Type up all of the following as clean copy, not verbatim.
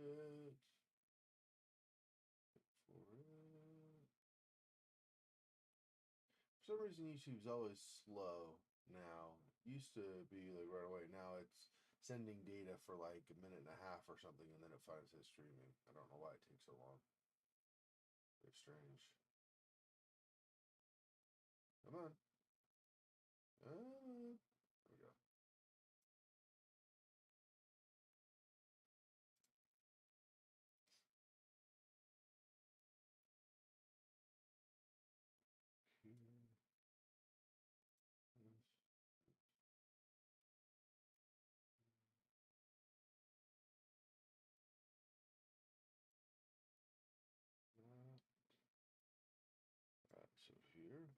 it. For some reason, YouTube's always slow now. Used to be like right away. Now it's sending data for like a minute and a half or something, and then it finds it streaming. I don't know why it takes so long. It's strange. Come on. There we go. Alright, so here.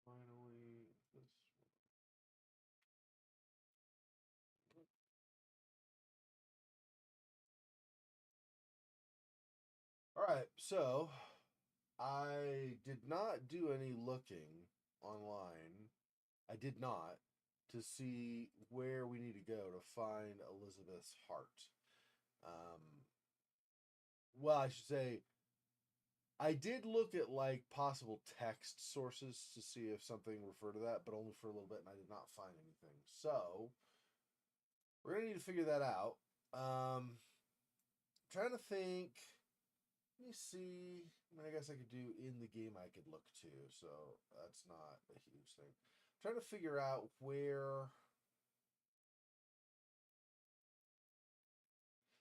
Finally, this. All right, so I did not do any looking online. I did not to see where we need to go to find Elizabeth's heart. Um, well, I should say I did look at like possible text sources to see if something referred to that, but only for a little bit, and I did not find anything. So we're gonna need to figure that out. Trying to think. Let me see. I mean, I guess I could do in the game. I could look too, so that's not a huge thing. I'm trying to figure out where.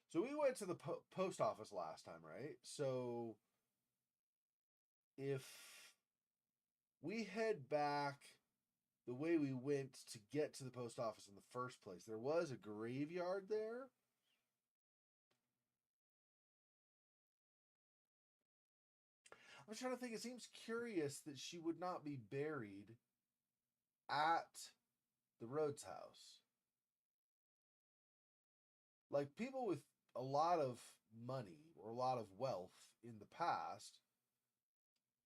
So we went to the post office last time, right? So if we head back the way we went to get to the post office in the first place, there was a graveyard there. I'm trying to think. It seems curious that she would not be buried at the Rhodes house. Like people with a lot of money or a lot of wealth in the past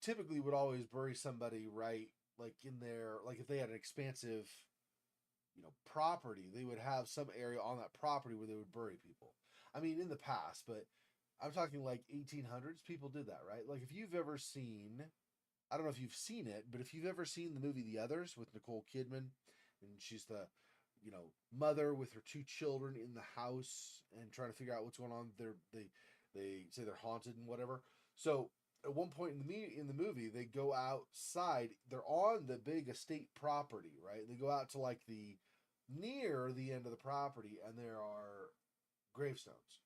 typically would always bury somebody right like in their like if they had an expansive property, they would have some area on that property where they would bury people. I mean, in the past, but I'm talking like 1800s. People did that, right? Like if you've ever seen, I don't know if you've seen it, but if you've ever seen the movie The Others with Nicole Kidman, and she's the mother with her two children in the house and trying to figure out what's going on. They say they're haunted and whatever. So at one point in the movie, they go outside. They're on the big estate property, right? They go out to like the near the end of the property, and there are gravestones.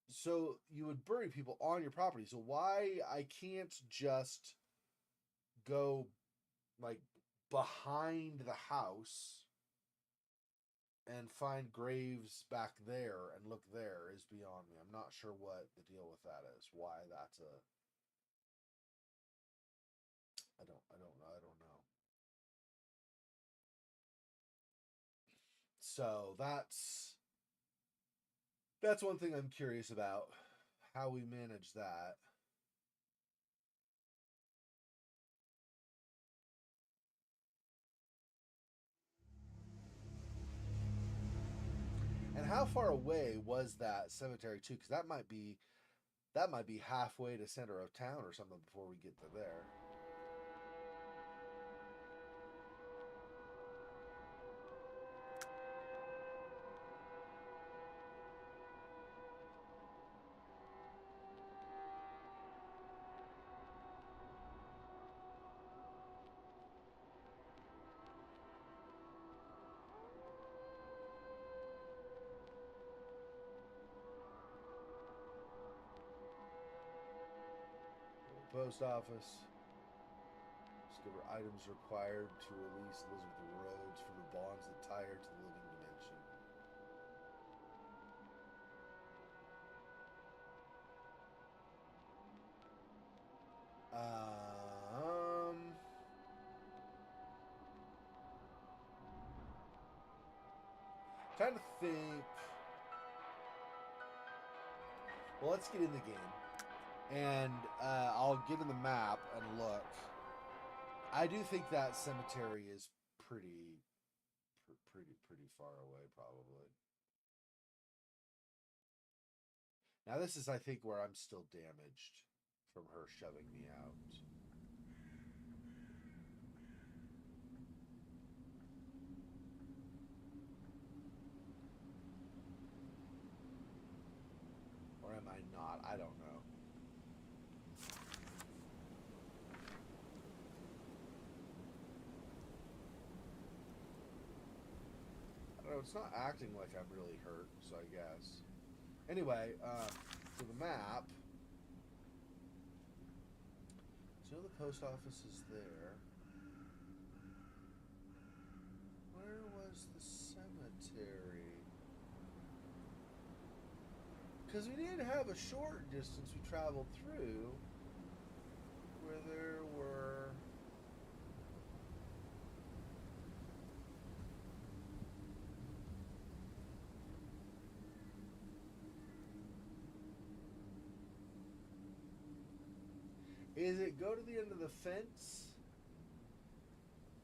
So you would bury people on your property. So why I can't just go like behind the house and find graves back there and look there is beyond me. I'm not sure what the deal with that is. Why that's a I don't know. So that's one thing I'm curious about how we manage that. And how far away was that cemetery too? Because that might be halfway to center of town or something before we get to there. Post office. Discover items required to release Elizabeth Rhodes from the bonds that tie her to the living dimension. trying to think. Well, let's get in the game, and I'll get in the map and look. I do think that cemetery is pretty far away, probably. Now this is, I think, where I'm still damaged from her shoving me out. Or am I not? I don't know. I don't know, it's not acting like I'm really hurt, so I guess. Anyway, for the map, so the post office is there. Where was the cemetery? Because we did have a short distance we traveled through where there were... Is it go to the end of the fence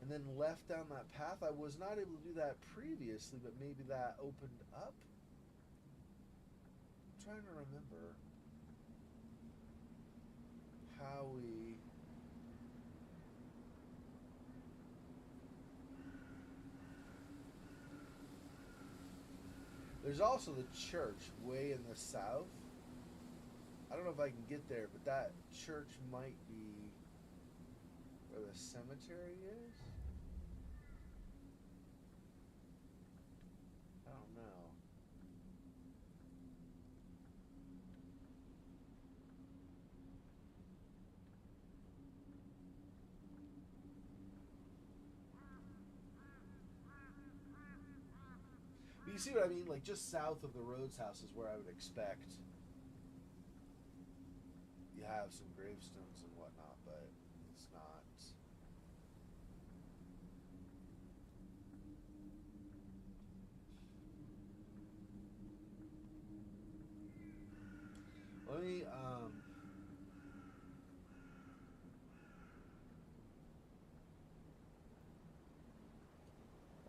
and then left down that path? I was not able to do that previously, but maybe that opened up? I'm trying to remember how we... There's also the church way in the south. I don't know if I can get there, but that church might be where the cemetery is. I don't know. But you see what I mean? Like, just south of the Rhodes house is where I would expect you have some gravestones and whatnot, but it's not. Let me,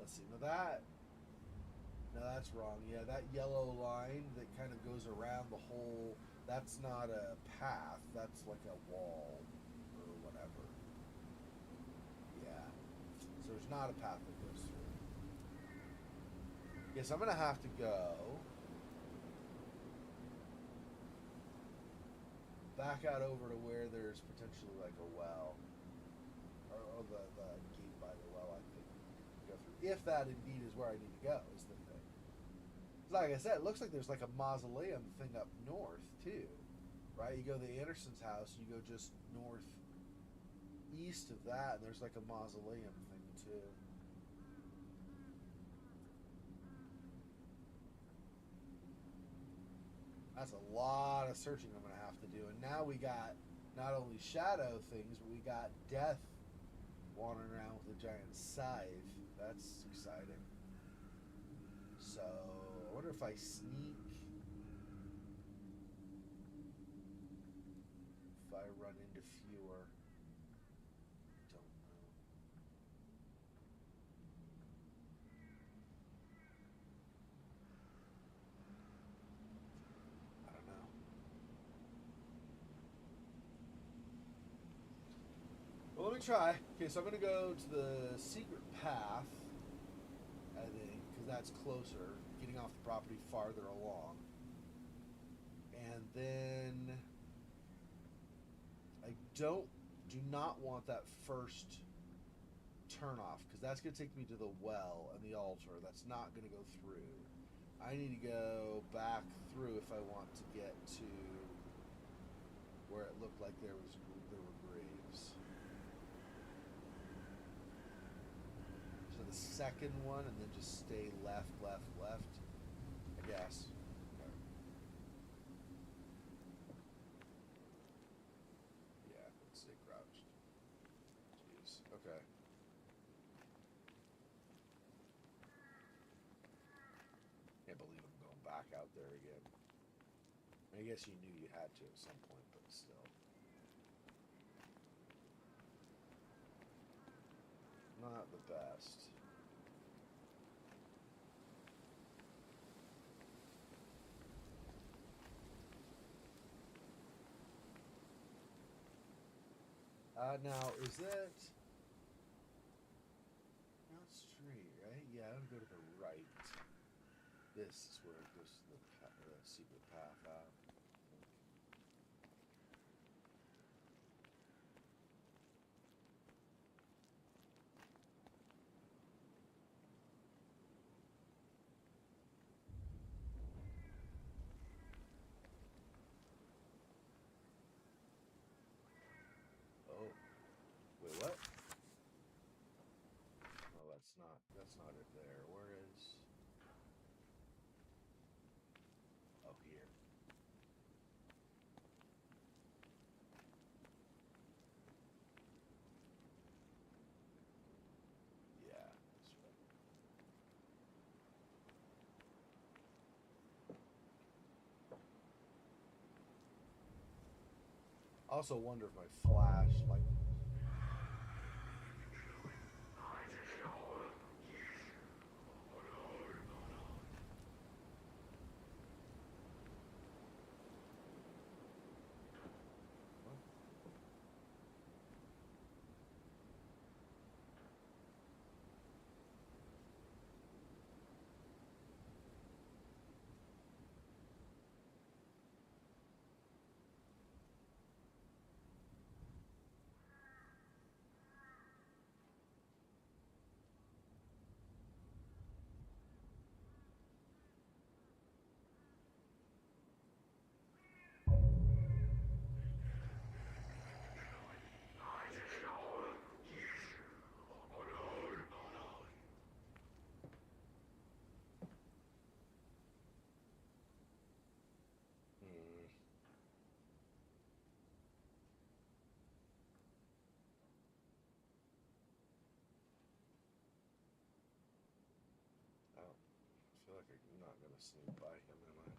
let's see, no, that's wrong. Yeah, that yellow line that kind of goes around the whole, that's not a path, that's like a wall or whatever. Yeah. So there's not a path that goes through. Yes, I'm going to have to go back out over to where there's potentially like a well. Or the gate by the well, I think. Go through. If that indeed is where I need to go, is the thing. Like I said, it looks like there's like a mausoleum thing up north too, right? You go to the Anderson's house, you go just northeast of that, and there's like a mausoleum thing too. That's a lot of searching I'm gonna have to do, and now we got not only shadow things, but we got death wandering around with a giant scythe. That's exciting. So I wonder if I sneak, if I run into fewer. Don't know. I don't know. Well, let me try. Okay, so I'm going to go to the secret path, I think, because that's closer, getting off the property farther along. And then I do not want that first turn off, because that's going to take me to the well and the altar. That's not going to go through. I need to go back through if I want to get to where it looked like there were graves. So the second one, and then just stay left, I guess. Okay. Yeah, let's stay crouched. Jeez. Okay. I guess you knew you had to at some point, but still. Not the best. Now, is it... Not straight, right? Yeah, I would go to the right. This is where it goes to the secret path out. Oh, wait, what? Oh, that's not it there. Where is... Oh, here. Yeah, that's right. I also wonder if my flash, like... What? Hmm. I don't feel like I'm not going to sneak by him, am I?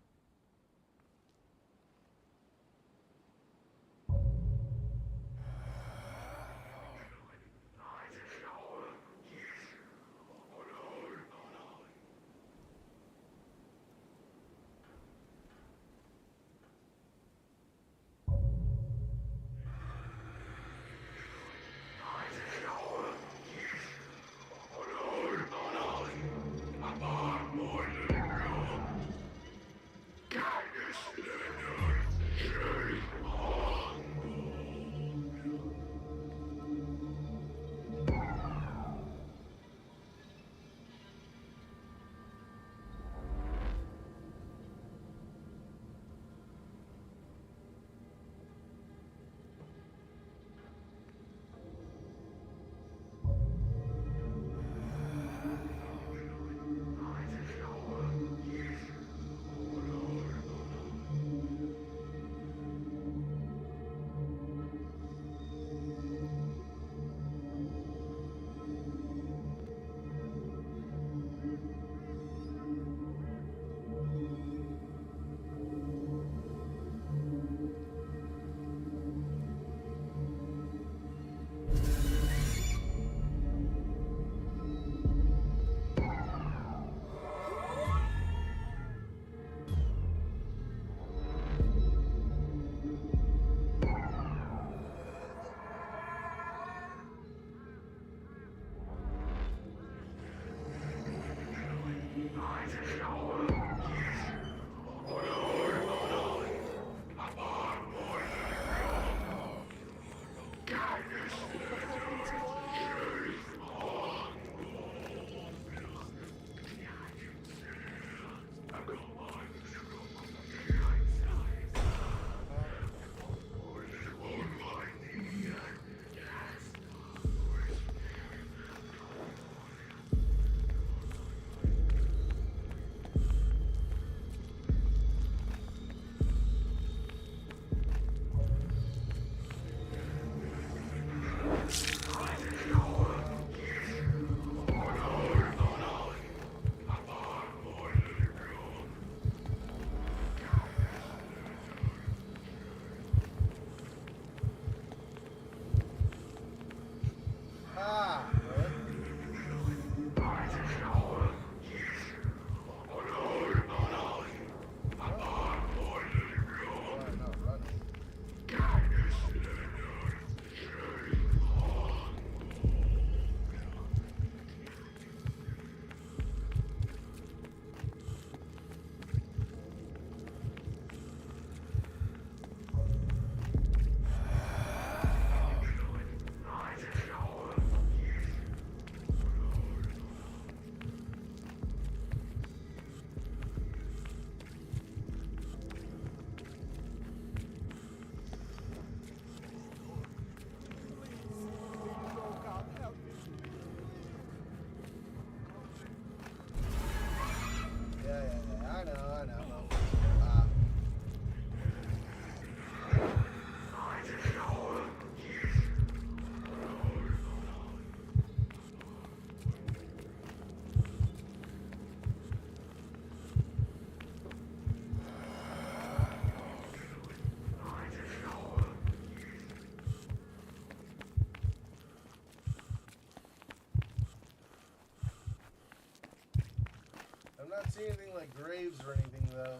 see anything like graves or anything though.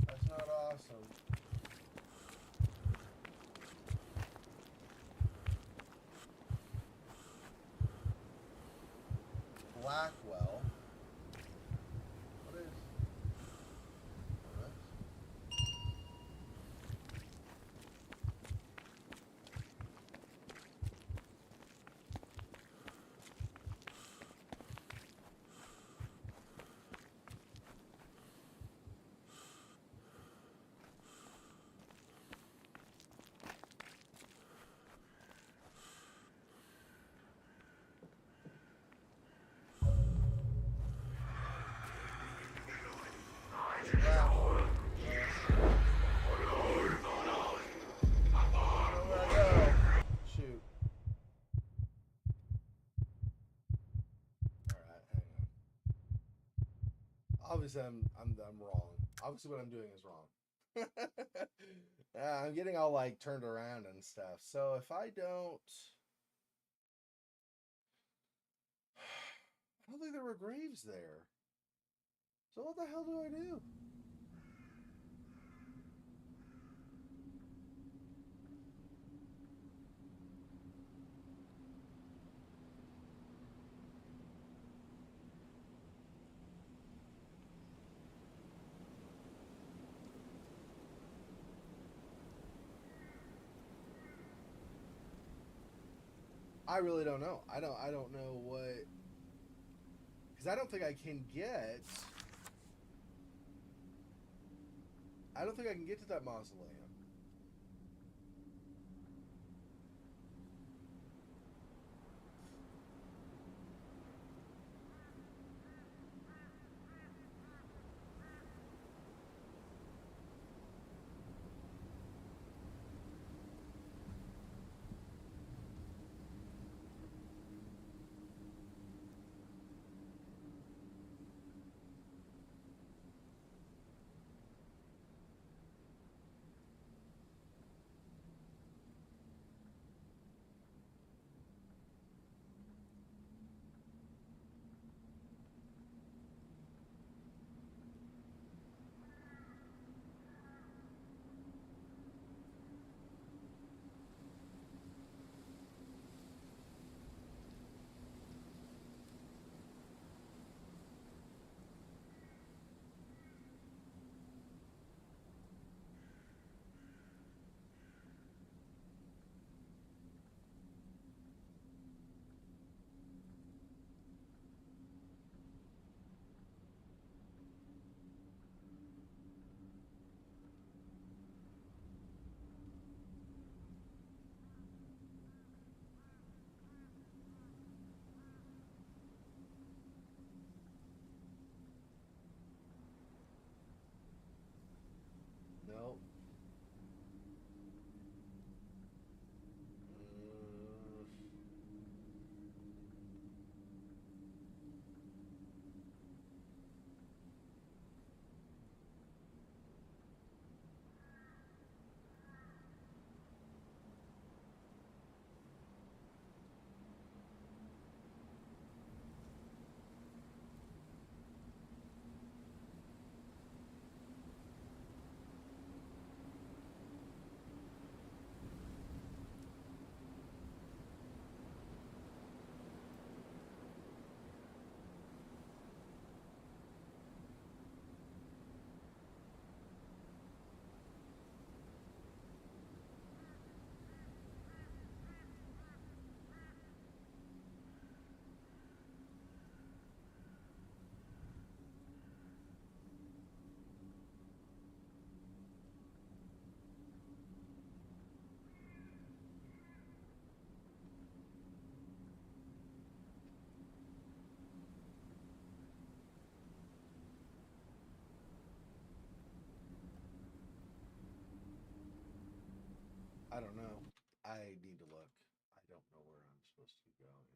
That's not awesome. Blackwell. What is this? Shoot. Alright, hang on. Obviously I'm wrong. Obviously what I'm doing is wrong. I'm getting all like turned around and stuff. So if I don't I don't think there were graves there. So what the hell do I do? I really don't know. I don't know what, because I don't think I can get. I don't think I can get to that mausoleum. No. I don't know. I need to look. I don't know where I'm supposed to be going.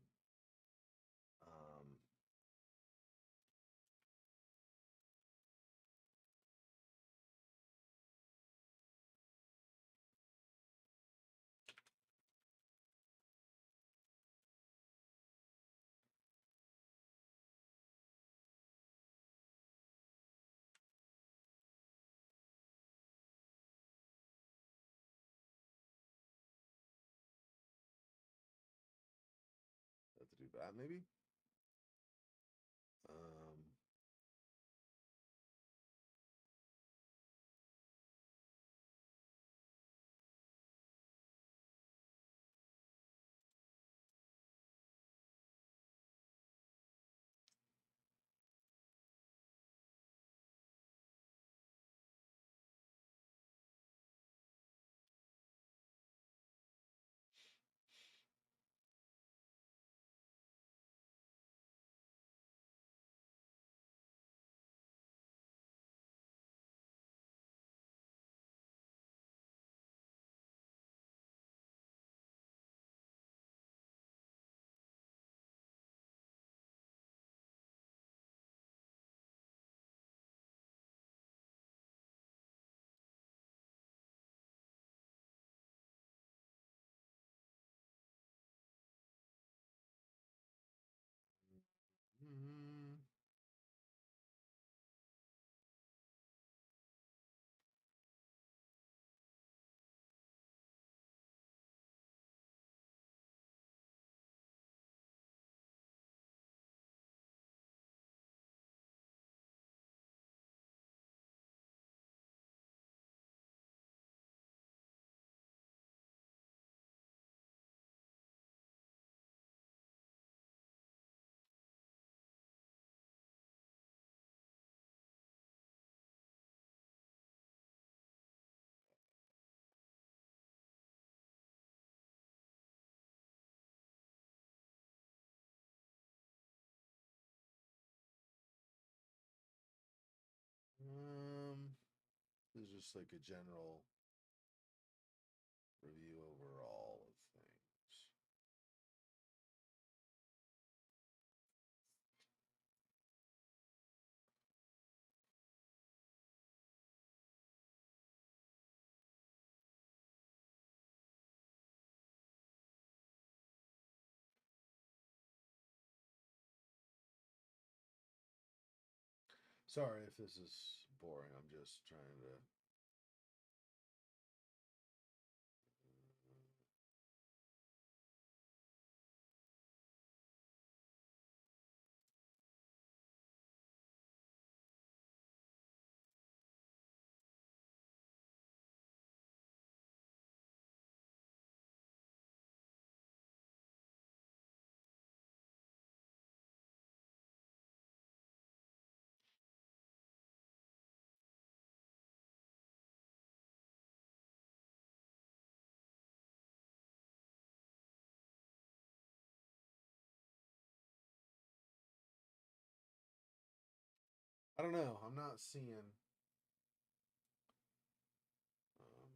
Um, that maybe. Um, mm, um, this is just like a general review overall of things. Sorry if this is boring. I'm just trying to. I don't know. I'm not seeing. Um,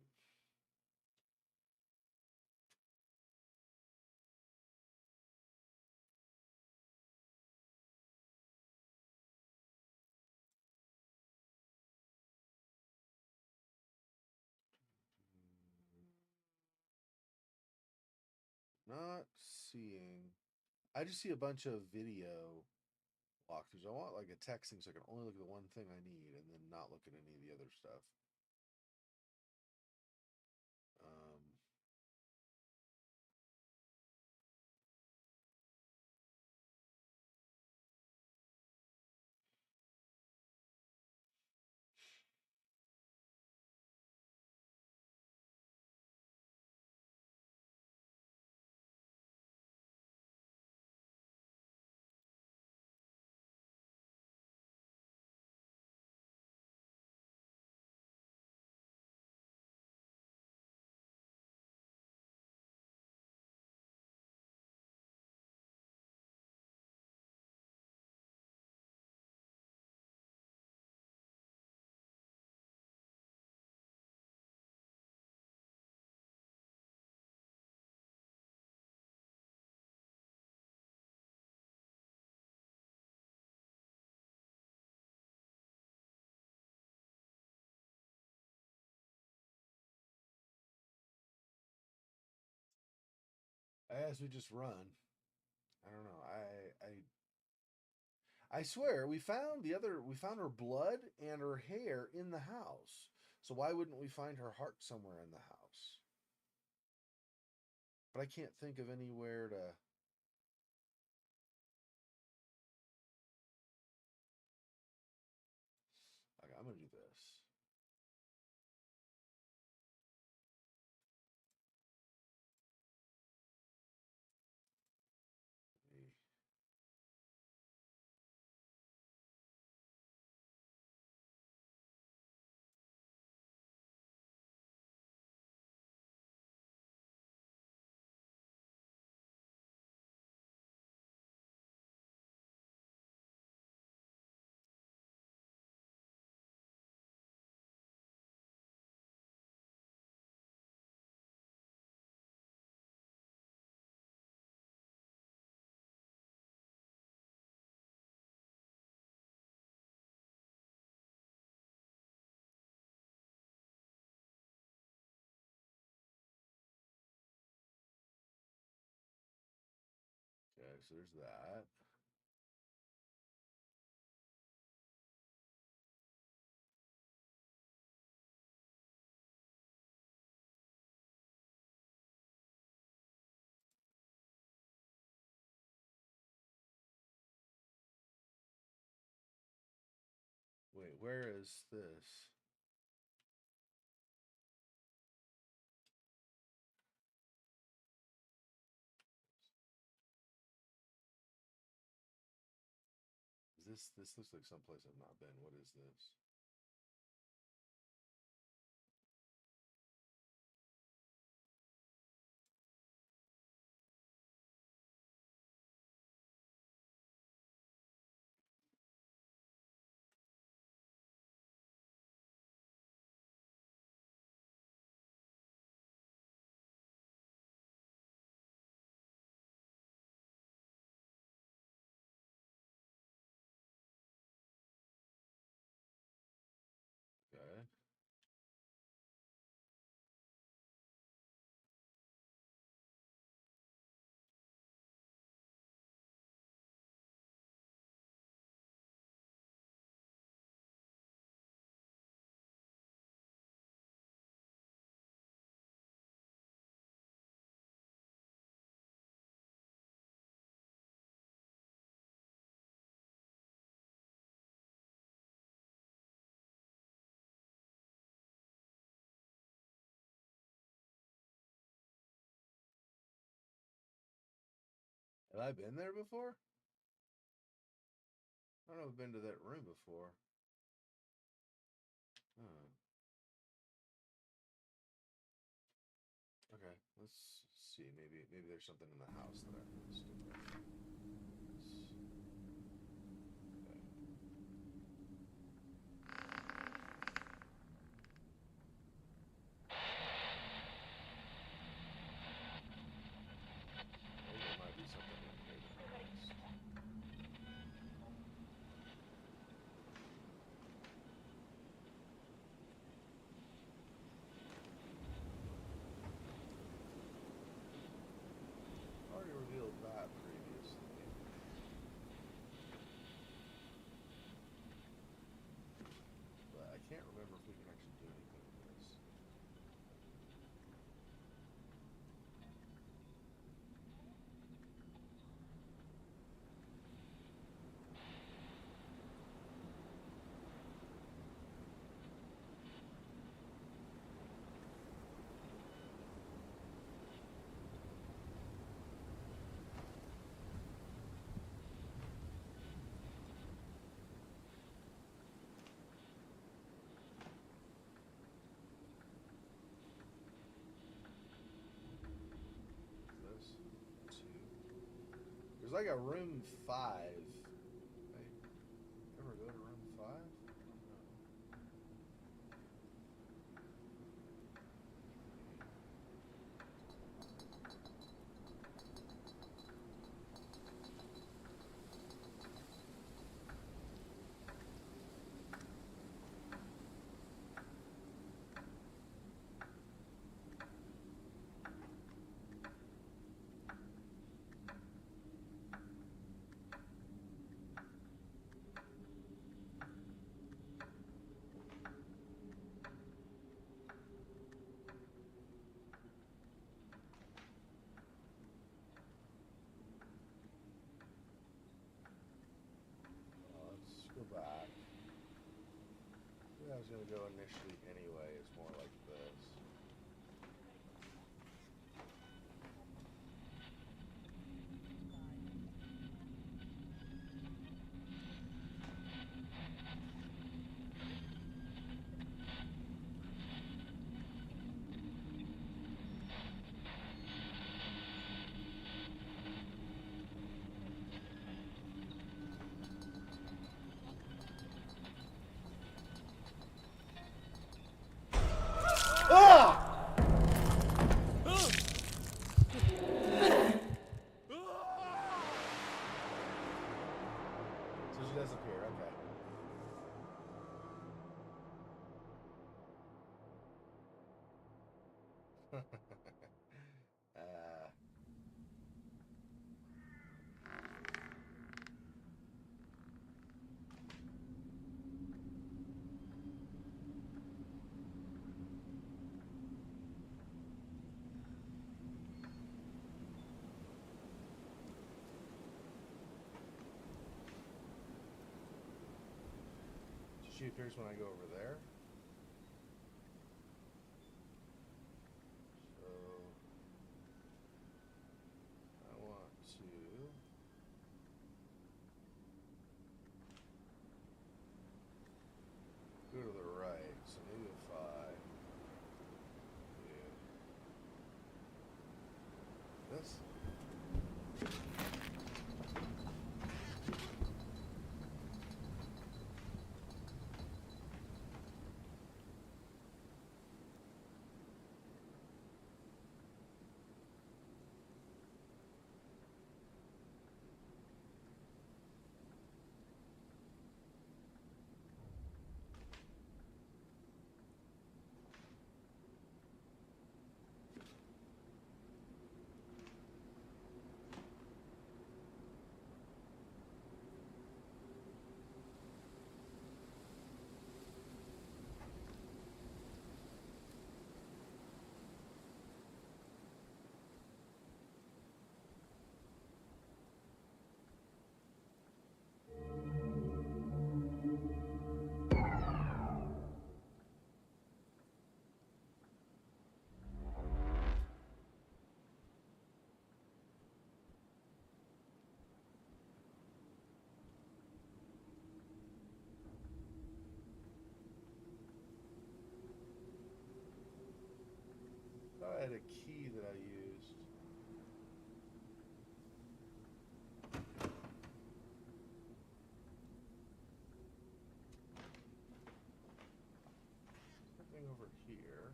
not seeing. I just see a bunch of video walkthroughs. I want like a text thing so I can only look at the one thing I need and then not look at any of the other stuff. Um, as we just run. I don't know. I swear we found her blood and her hair in the house. So why wouldn't we find her heart somewhere in the house? But I can't think of anywhere to so there's that. Wait, where is this? This looks like someplace I've not been. What is this? Okay. Have I been there before? I don't know if I've been to that room before. Oh. Okay, let's see. Maybe there's something in the house that I missed. Okay. Maybe there might be something in here that I missed. Already revealed that previously. But I can't remember if we can actually do anything with this. This two. There's like a room 5. Hey, ever go to room 5? Let's go back. Yeah, I was gonna go initially anyway. It's more like this. Ah! So she does appear. Okay. uh, She appears when I go over there. So I want to go to the right. So maybe if I do this. I had a key that I used. Something over here.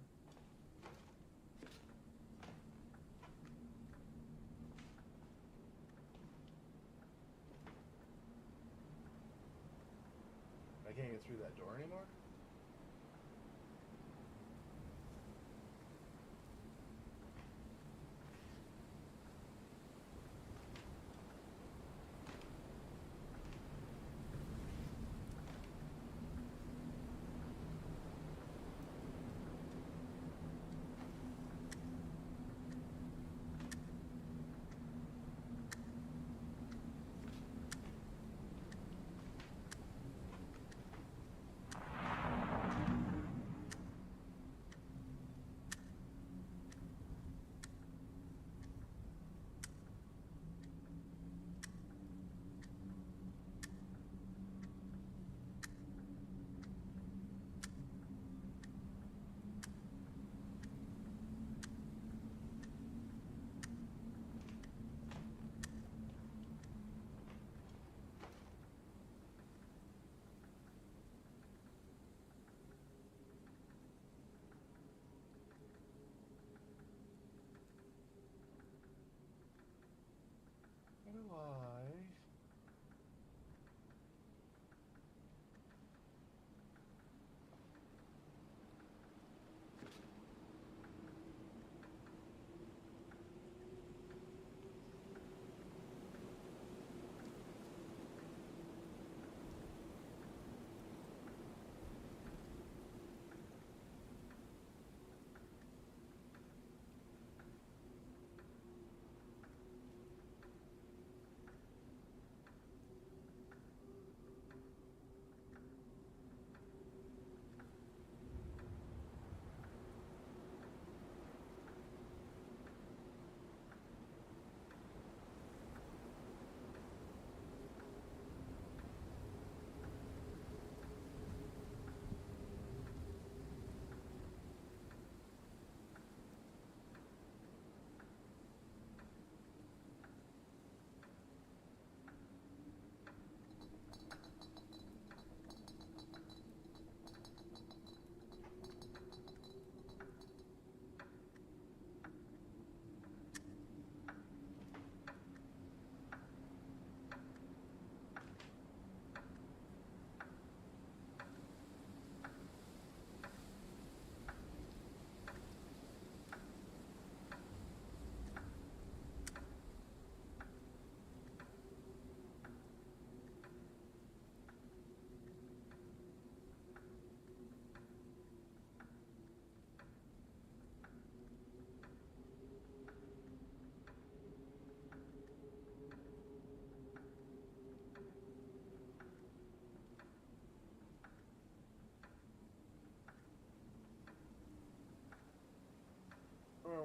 I can't get through that door anymore?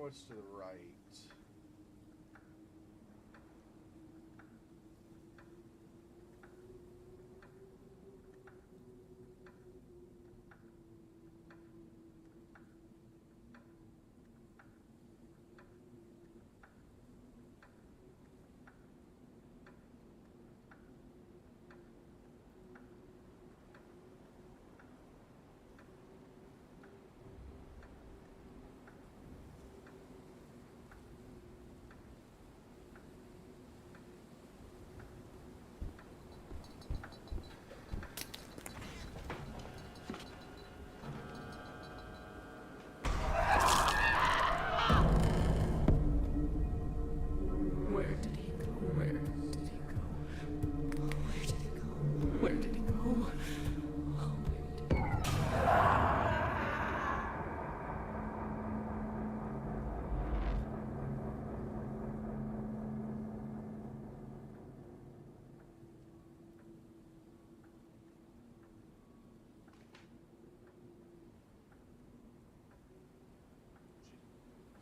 what's to the right?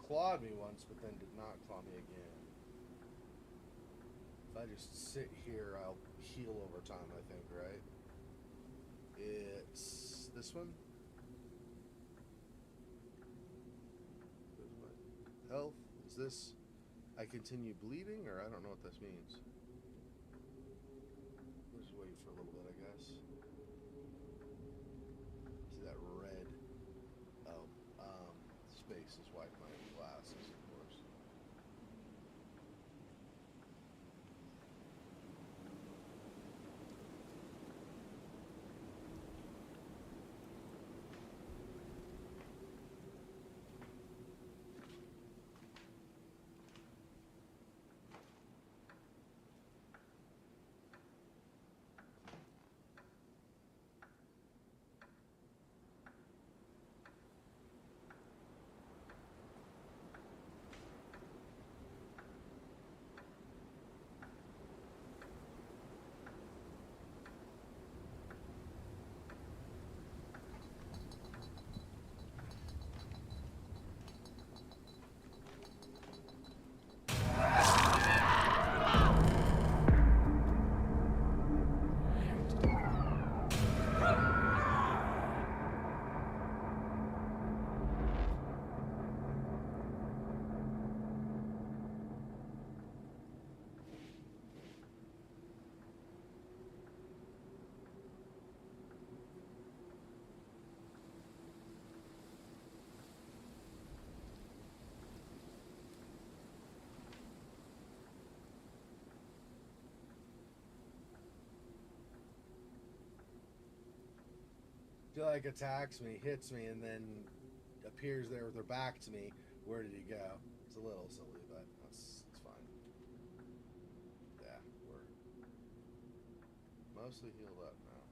Clawed me once, but then did not claw me again. If I just sit here, I'll heal over time, I think, right? It's this one. There's my health. Is this I continue bleeding, or I don't know what this means. Let's wait for a little bit, I guess. See that red? Oh, space is wiping my glasses, of course. She like attacks me, hits me, and then appears there with her back to me. Where did he go? It's a little silly, but it's fine. Yeah, we're mostly healed up now.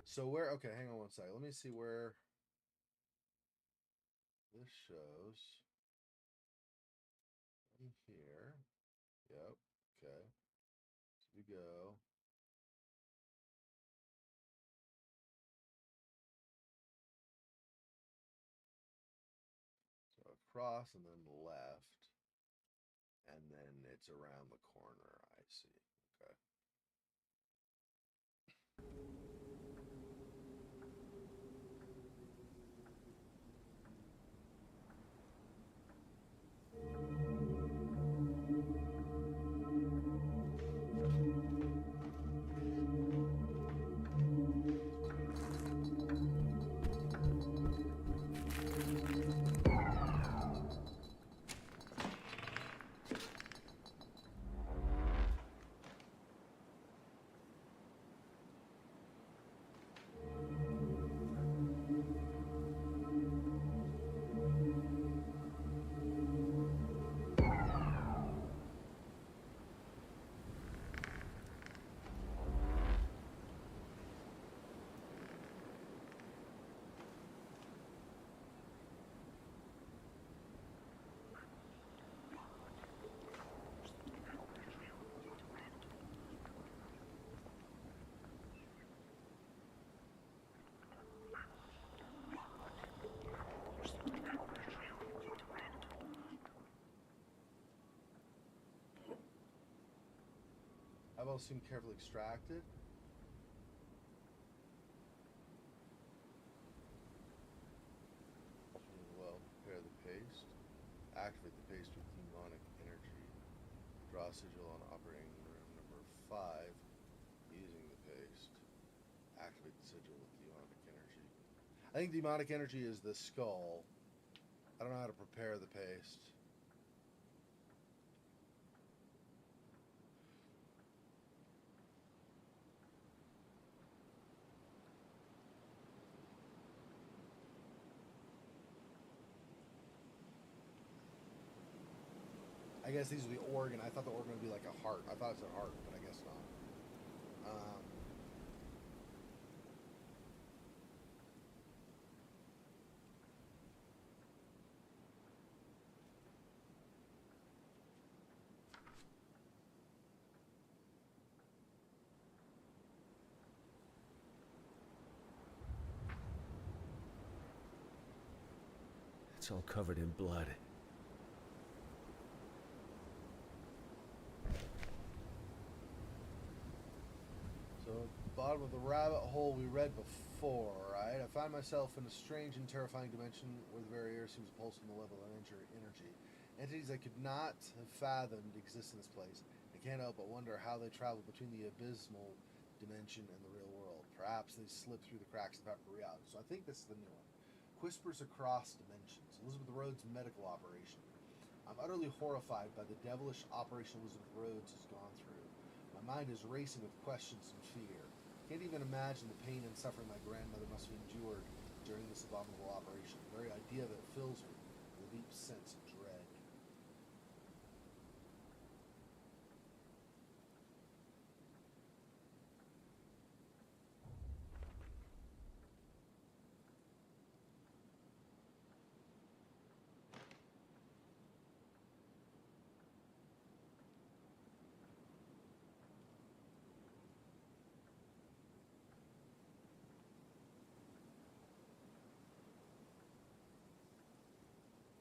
So where? Okay, hang on one second. Let me see where this shows. In here. Yep. Okay. So we go. So across and then left. And then it's around the corner. I see. Okay. Metals seem carefully extracted. Well, prepare the paste. Activate the paste with demonic energy. Draw a sigil on operating room number 5 using the paste. Activate the sigil with demonic energy. I think demonic energy is the skull. I don't know how to prepare the paste. I guess these would be organ. I thought the organ would be like a heart. I thought it was a heart, but I guess not. It's all covered in blood. So, bottom of the rabbit hole we read before, right? I find myself in a strange and terrifying dimension where the very air seems pulsed from the level of energy. Entities I could not have fathomed exist in this place. I can't help but wonder how they travel between the abysmal dimension and the real world. Perhaps they slip through the cracks of fabric reality. So I think this is the new one. Whispers across dimensions. Elizabeth Rhodes' medical operation. I'm utterly horrified by the devilish operation Elizabeth Rhodes has gone through. My mind is racing with questions and fear. Can't even imagine the pain and suffering my grandmother must have endured during this abominable operation. The very idea of it fills me with a deep sense of dread.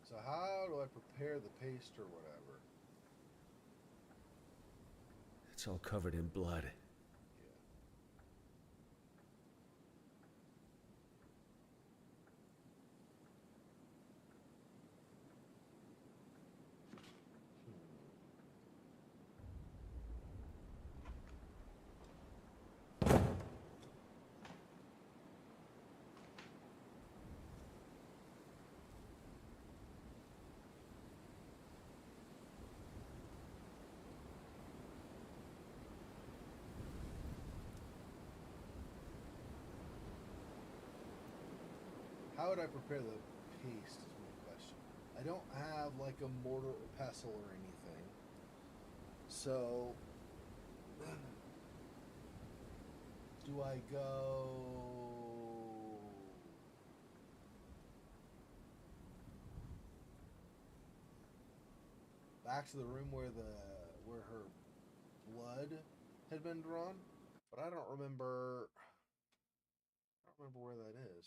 So how do I prepare the paste or whatever? It's all covered in blood. Yeah. How would I prepare the paste is my question. I don't have like a mortar or pestle or anything. So do I go back to the room where her blood had been drawn? But I don't remember where that is.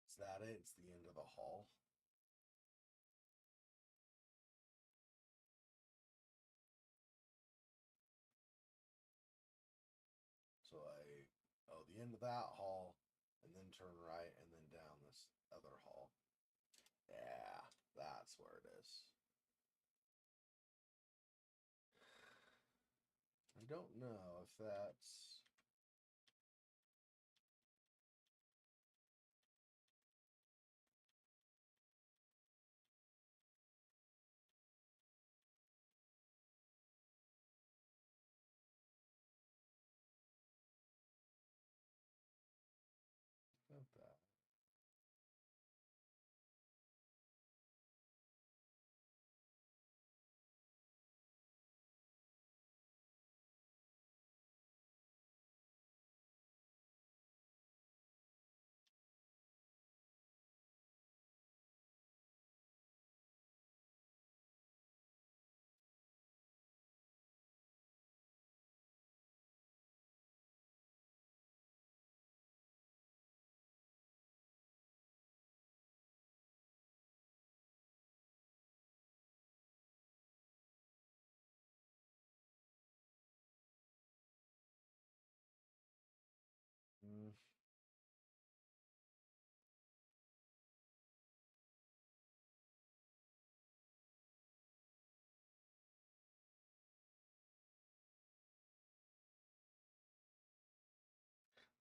Is that it? It's the end of the hall. So the end of that hall, and then turn right, and then down this other hall. Yeah, that's where it is. I don't know if that's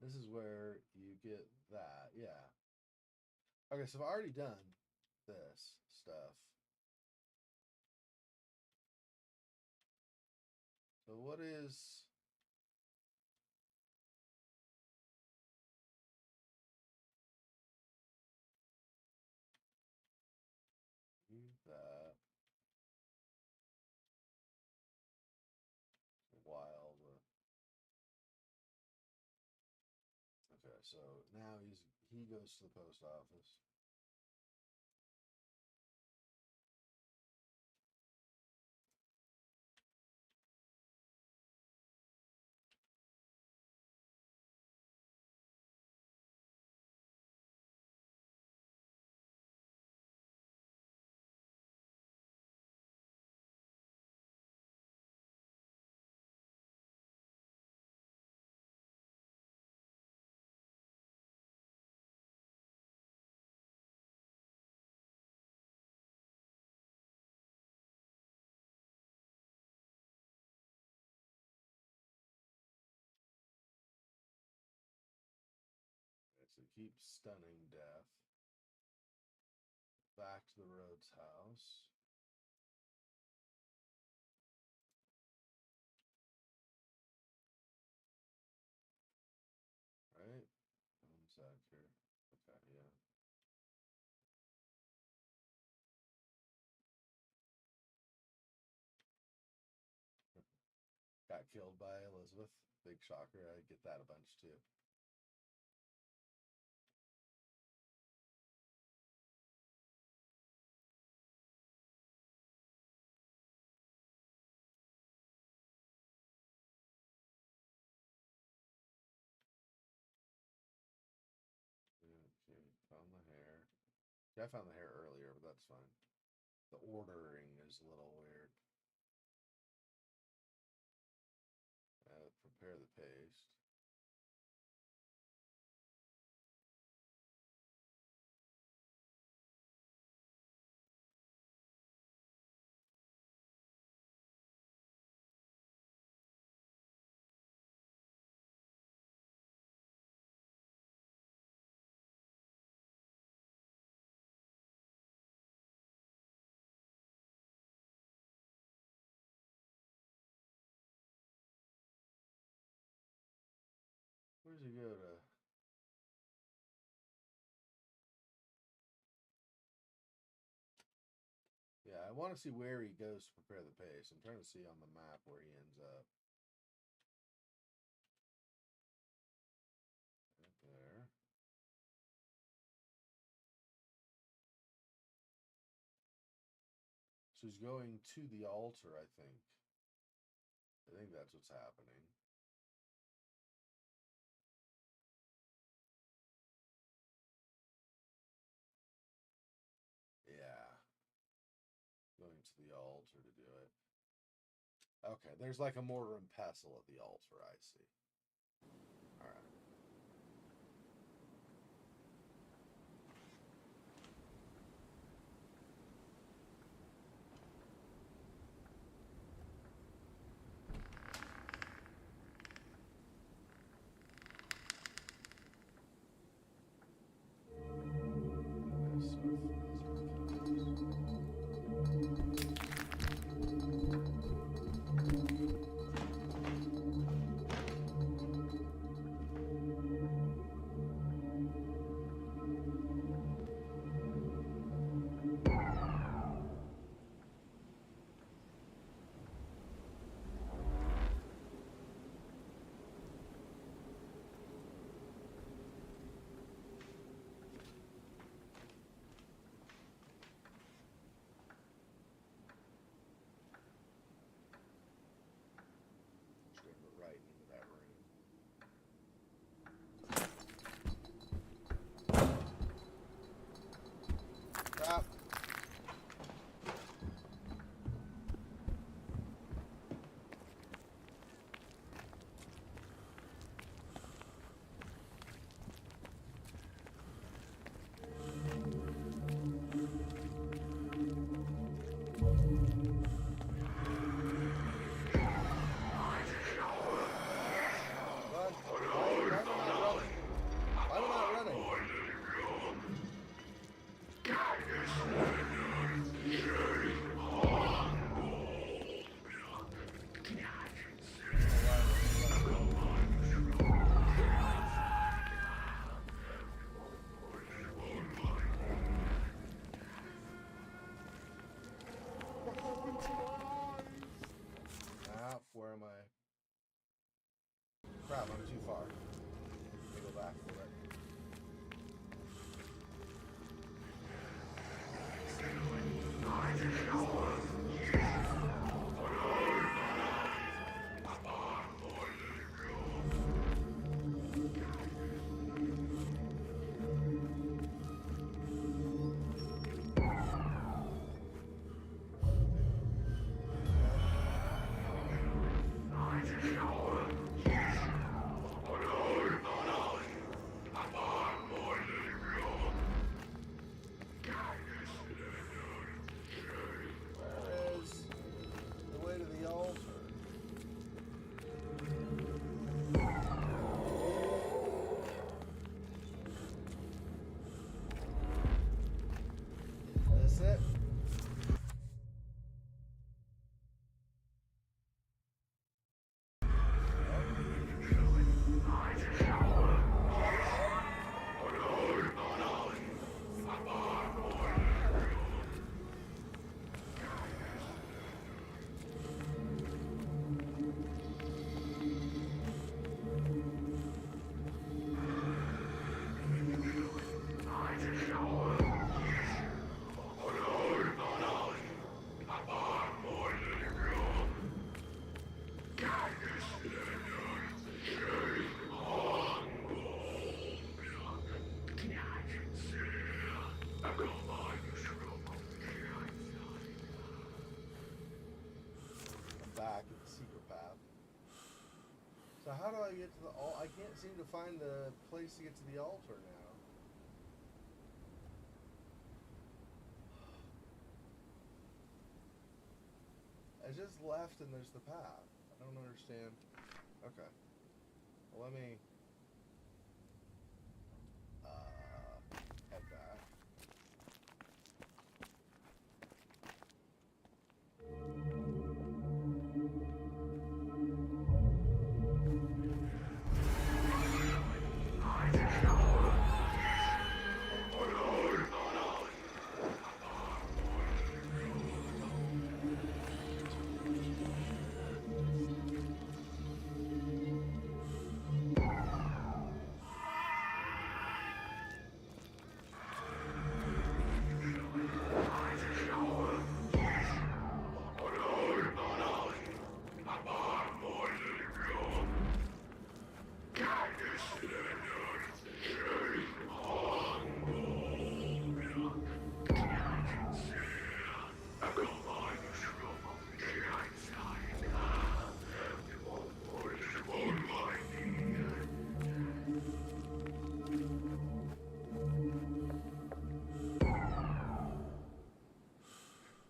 This is where you get that. Yeah. Okay, so I've already done this stuff. So what is... that wild. Okay, so now he goes to the post office. Okay, so keep stunning death. Back to the Rhodes house. Right? One sec here. Okay, yeah. Got killed by Elizabeth. Big shocker. I get that a bunch too. Okay, found the hair. Yeah, I found the hair earlier, but that's fine. The ordering is a little weird. Prepare the paste. Where's he go to? Yeah, I want to see where he goes to prepare the paste. I'm trying to see on the map where he ends up. Right there. So he's going to the altar, I think. I think that's what's happening. Yeah. Going to the altar to do it. Okay, there's like a mortar and pestle at the altar, I see. All right. it. Back at the secret path. So how do I get to the altar? I can't seem to find the place to get to the altar now. I just left and there's the path. I don't understand. Okay. Well, let me head back.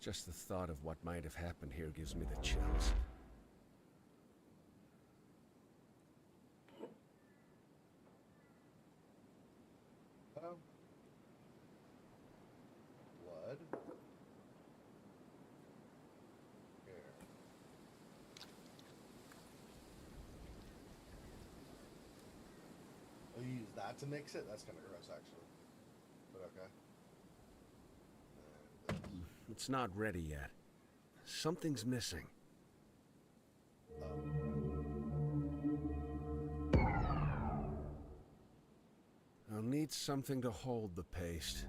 Just the thought of what might have happened here gives me the chills. Oh. Blood. Here. Oh, you use that to mix it? That's kind of gross, actually. But okay. It's not ready yet. Something's missing. I'll need something to hold the paste.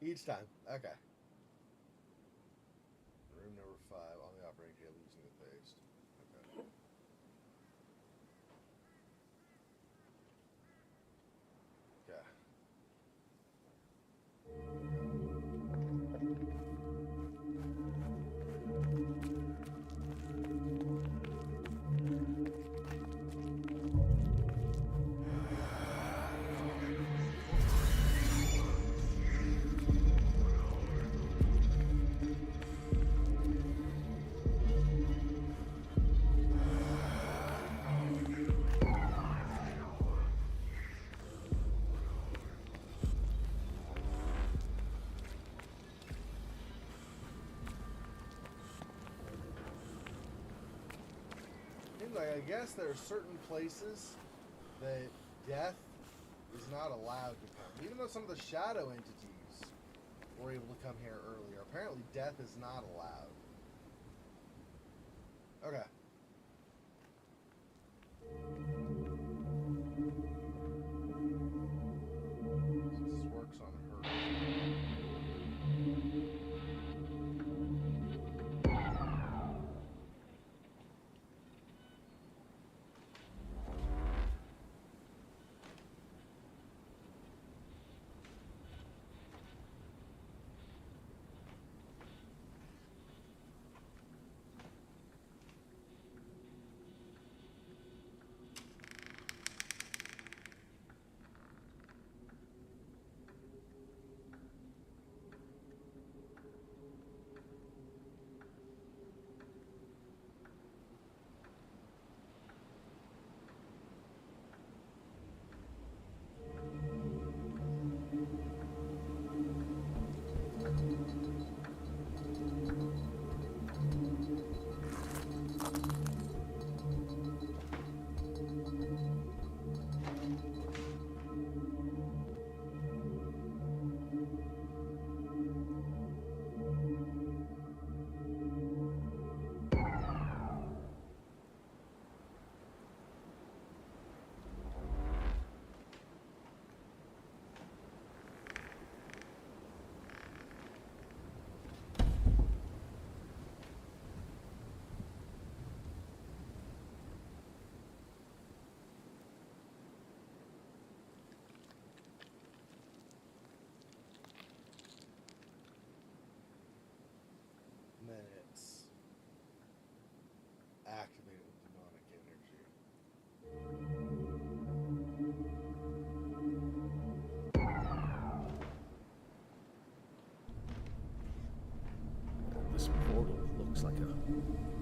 Each time. Okay. Room number 5 on the operating table using the paste. Okay. Okay. Like, I guess there are certain places that death is not allowed to come. Even though some of the shadow entities were able to come here earlier, apparently death is not allowed. Okay. This works on her.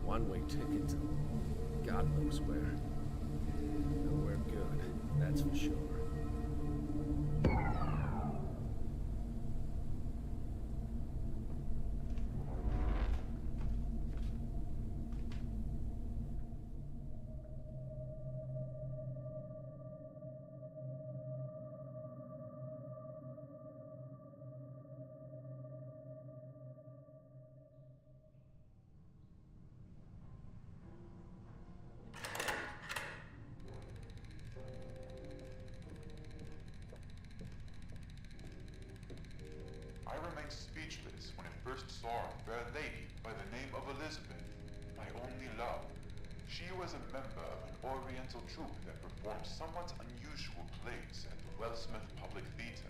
one-way ticket to God knows where. Nowhere good, that's for sure. I remained speechless when I first saw a fair lady by the name of Elizabeth, my only love. She was a member of an Oriental troupe that performed somewhat unusual plays at the Wellsmith Public Theater.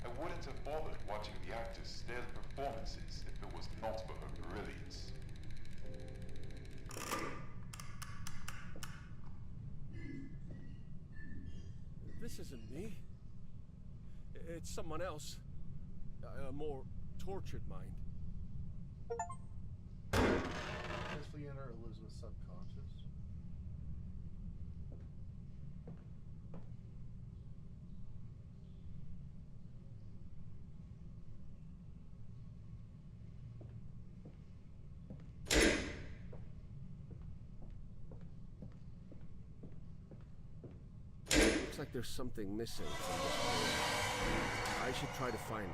I wouldn't have bothered watching the actors' stale performances if it was not for her brilliance. This isn't me. It's someone else. A more tortured mind. Successfully enter Elizabeth's subconscious. Looks like there's something missing from this page. I should try to find it.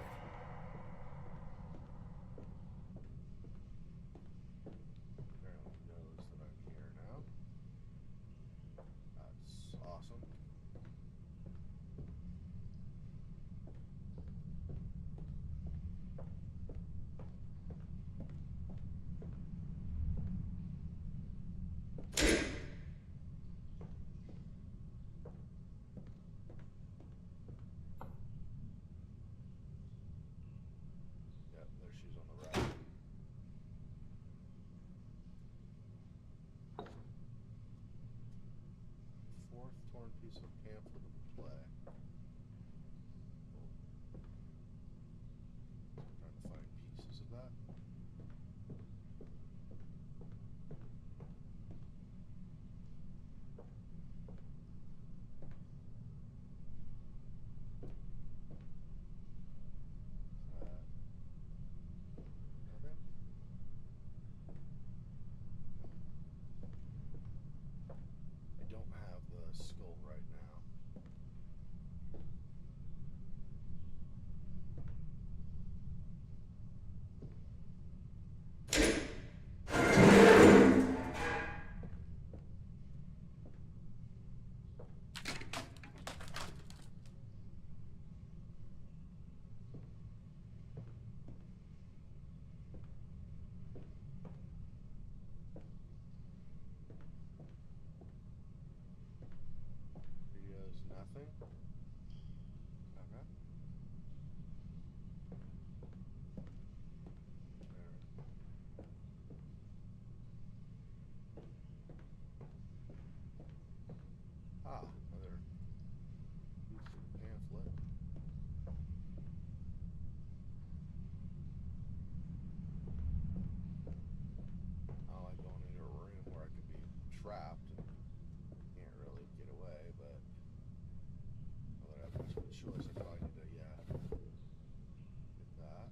Apparently knows that I'm here now. That's awesome. Yep, there she is on the right. Fourth torn piece of pamphlet of the play. Trying to find pieces of that. Nothing? I don't have the skull right now. He has nothing. Okay. There. Ah, another piece of the pamphlet. I don't like going into a room where I could be trapped and can't really get away, but not that I have much of a choice. I probably need to, yeah, get that.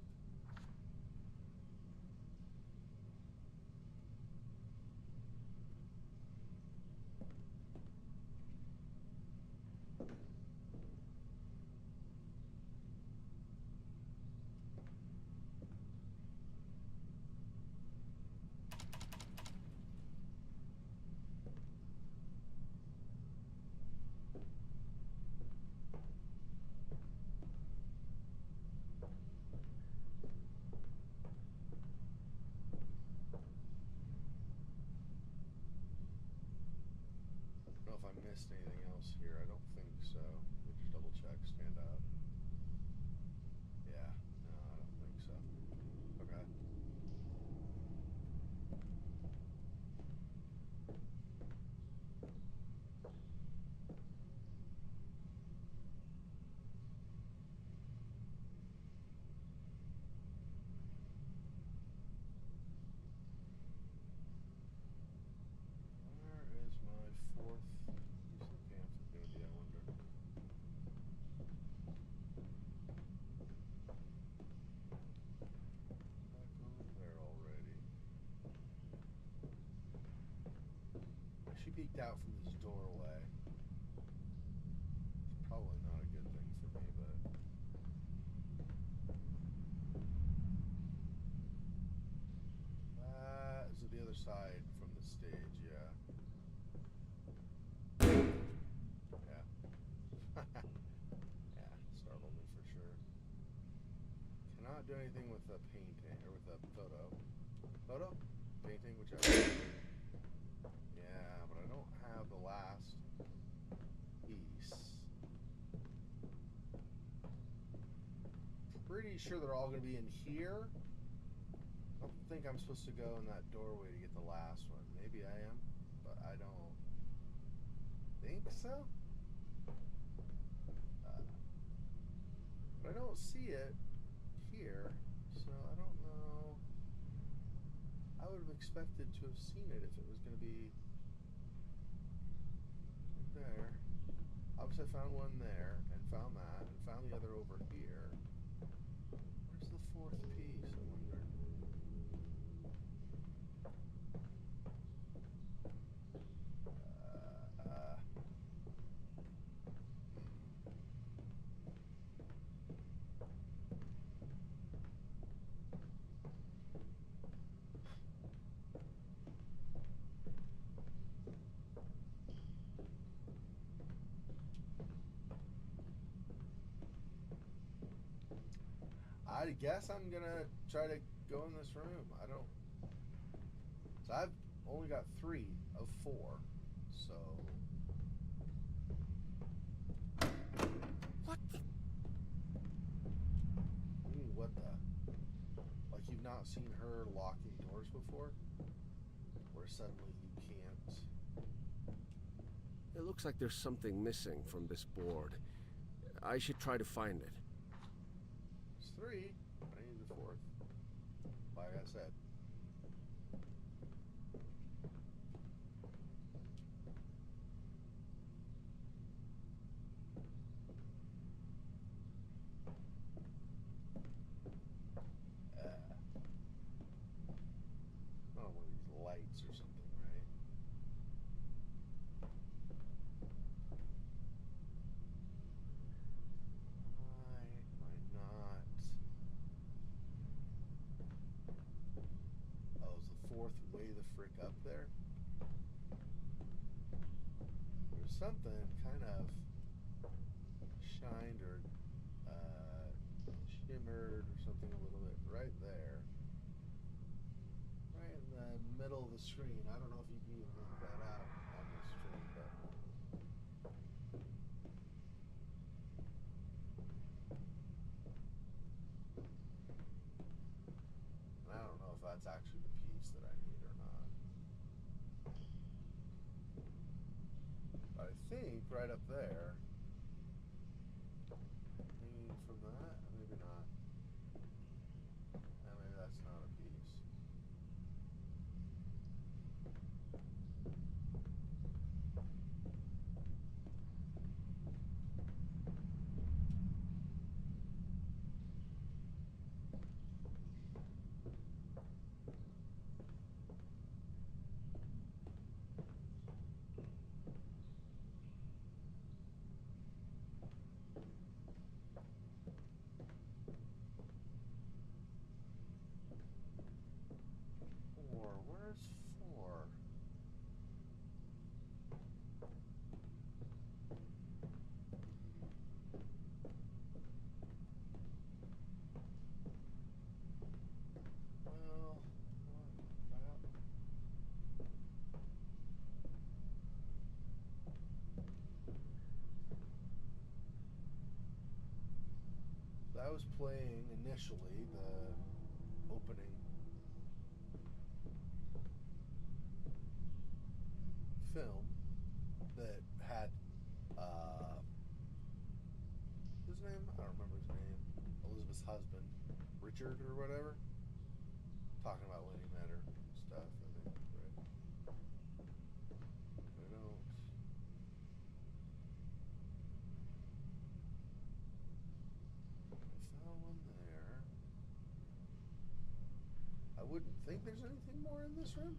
I don't know if I missed anything else here. I don't think so. Let me just double check. Stand up. Yeah. No, I don't think so. Okay. freaked out from this doorway. It's probably not a good thing for me, but... That is the other side from the stage, yeah. Yeah. Yeah, startled me for sure. Cannot do anything with a painting, or with a photo. Photo? Painting, whichever. Yeah, but I don't have the last piece. Pretty sure they're all going to be in here. I don't think I'm supposed to go in that doorway to get the last one. Maybe I am, but I don't think so. But I don't see it here, so I don't know. I would have expected to have seen it if it was going to be there. Obviously, I found one there, and found that, and found the other over here. Where's the fourth piece, I wonder? I guess I'm gonna try to go in this room. I don't. So I've only got 3 of 4. So. What the? What the? Like you've not seen her locking doors before? Where suddenly you can't. It looks like there's something missing from this board. I should try to find it. It's 3. I need the 4th. Like I said. Oh, one of these lights or something, right? Why am I not? Oh, is the 4th way the frick up there? There's something kind of shined or shimmered or something a little bit right there. Right in the middle of the screen. I don't know if you can even make that out on the stream, but... And I don't know if that's actually the piece that I need or not. But I think right up there... Maybe from that? Maybe not. Maybe that's not a piece. Where's 4? Well, that was playing initially the opening film that had his name? I don't remember his name. Elizabeth's husband, Richard or whatever, talking about when he met her and stuff. I think, right? I don't. I found one there. I wouldn't think there's anything more in this room.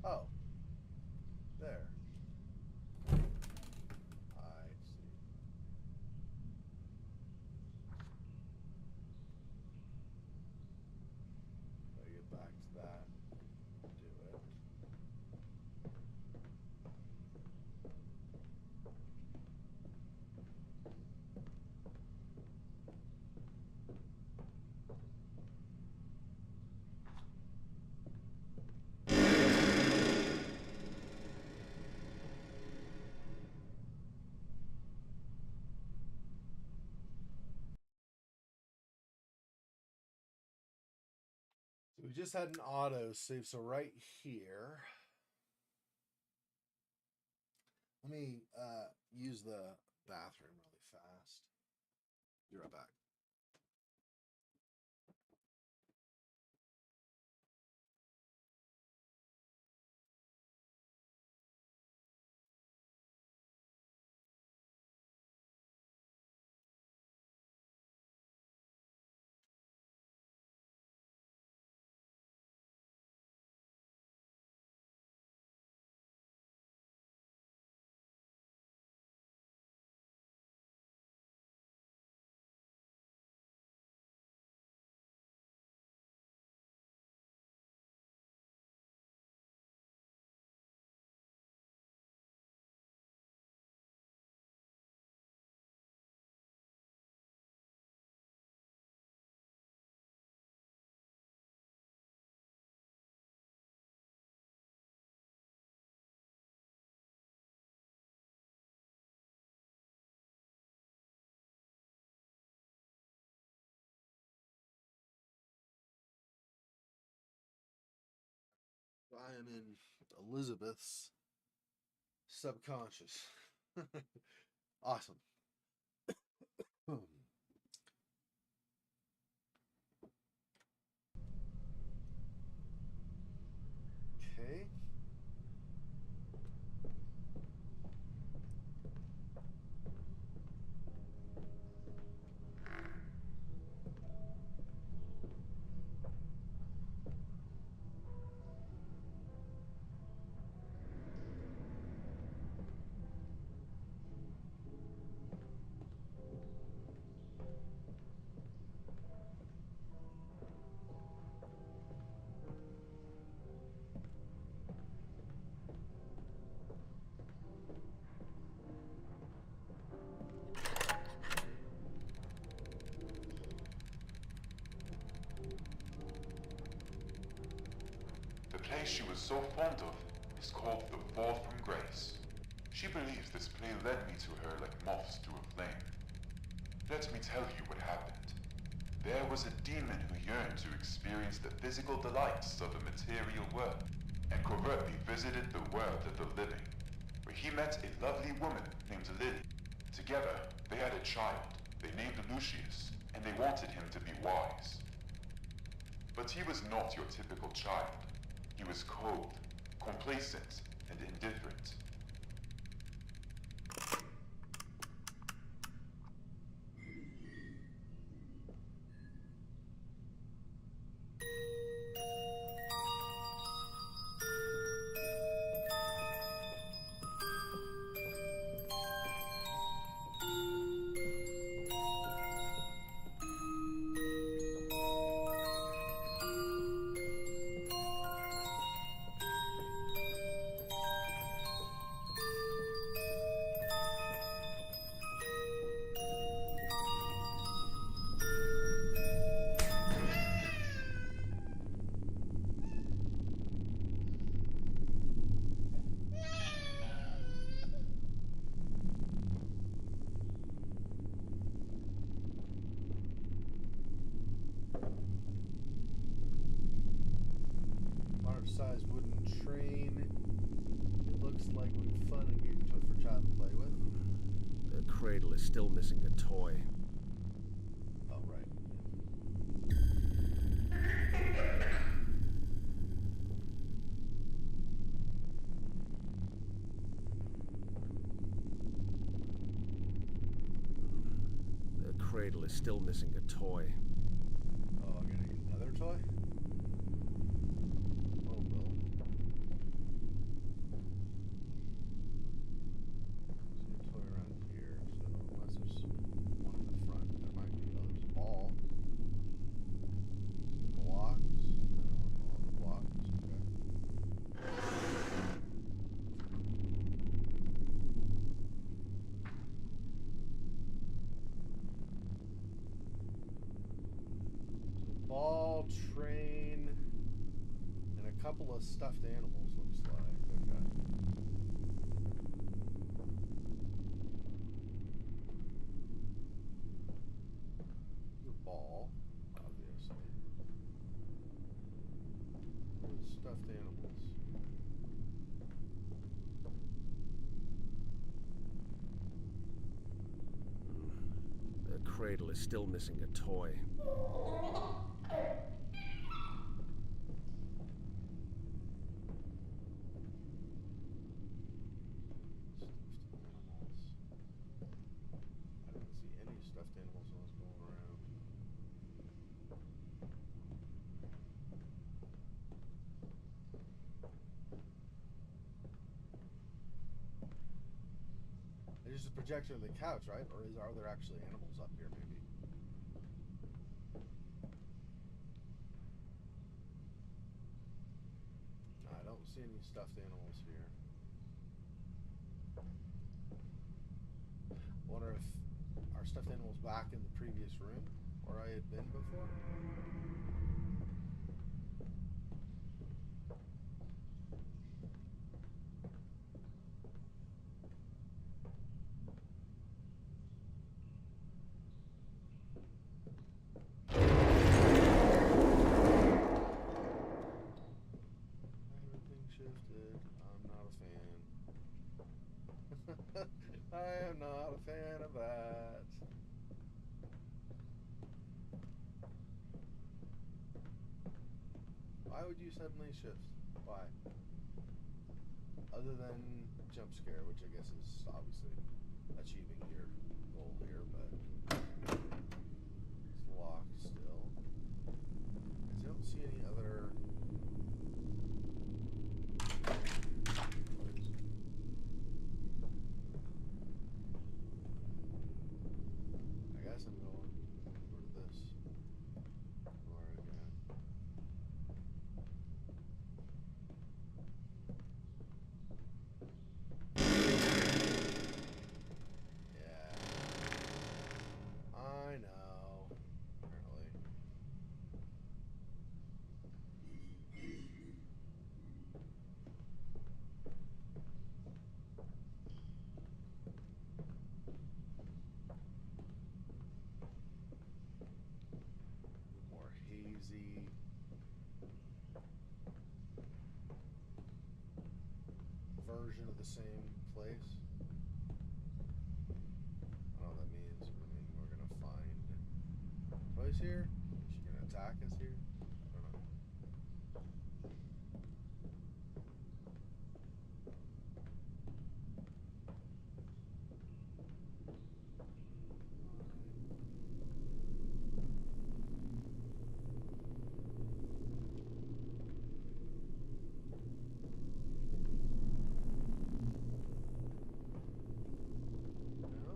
Oh, there. I see. Gotta get back to that. Do it. So we just had an auto save. So right here, let me use the bathroom really fast. Be right back. I am in Elizabeth's subconscious. Awesome. Okay. The place she was so fond of is called the Fall from Grace. She believes this play led me to her like moths to a flame. Let me tell you what happened. There was a demon who yearned to experience the physical delights of the material world, and covertly visited the world of the living, where he met a lovely woman named Lily. Together, they had a child they named Lucius, and they wanted him to be wise. But he was not your typical child. He was cold, complacent, and indifferent. Large-sized wooden train. It looks like would be fun and engaging toy for a child to play with. The cradle is still missing a toy. Oh, right. The cradle is still missing a toy. Oh, I gotta get another toy? Oh, well. small train and a couple of stuffed animals, looks like. Okay. The ball, obviously. Stuffed animals. The cradle is still missing a toy. I didn't see any stuffed animals when I was going around. There's just a projector on the couch, right? Or are there actually animals up here, maybe? No, I don't see any stuffed animals here. I wonder if our stuffed animals back in the previous room where I had been before? Everything shifted. I'm not a fan. I am not a fan of that. Why would you suddenly shift? Why? Other than jump scare, which I guess is obviously achieving your goal here, but it's locked still. I don't see any other. I guess I'm going for this door again. Yeah. I know. Apparently. More hazy. Version of the same place. I don't know what that means. Does it mean we're gonna find toys here? Is she gonna attack us here? I don't know. No.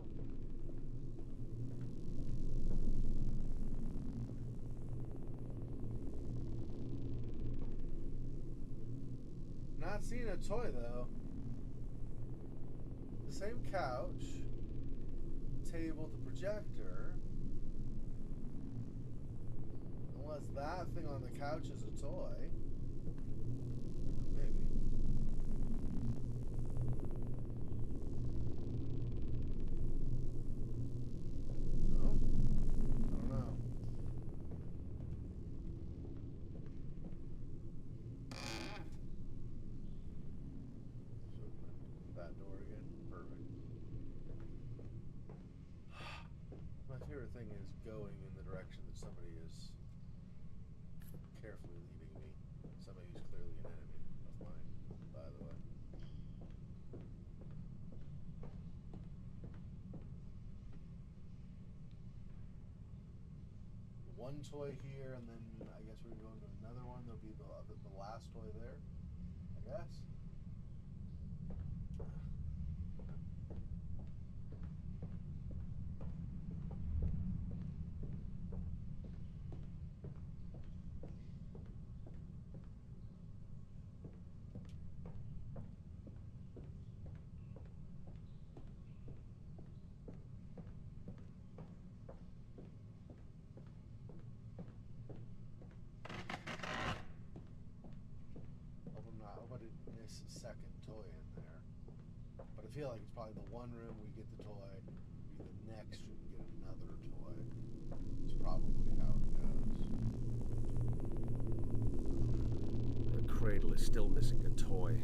Not seeing a toy though. The same couch, table, the projector. Unless that thing on the couch is a toy. Maybe. No? I don't know. Let's open that door again. Perfect. My favorite thing is going in the direction that somebody is carefully leading me. Somebody who's clearly an enemy of mine, by the way. One toy here, and then I guess we're going to another one. There'll be the last toy there, I guess. nice second toy in there. But I feel like it's probably the one room we get the toy, be the next room we get another toy. It's probably how it goes. The cradle is still missing a toy.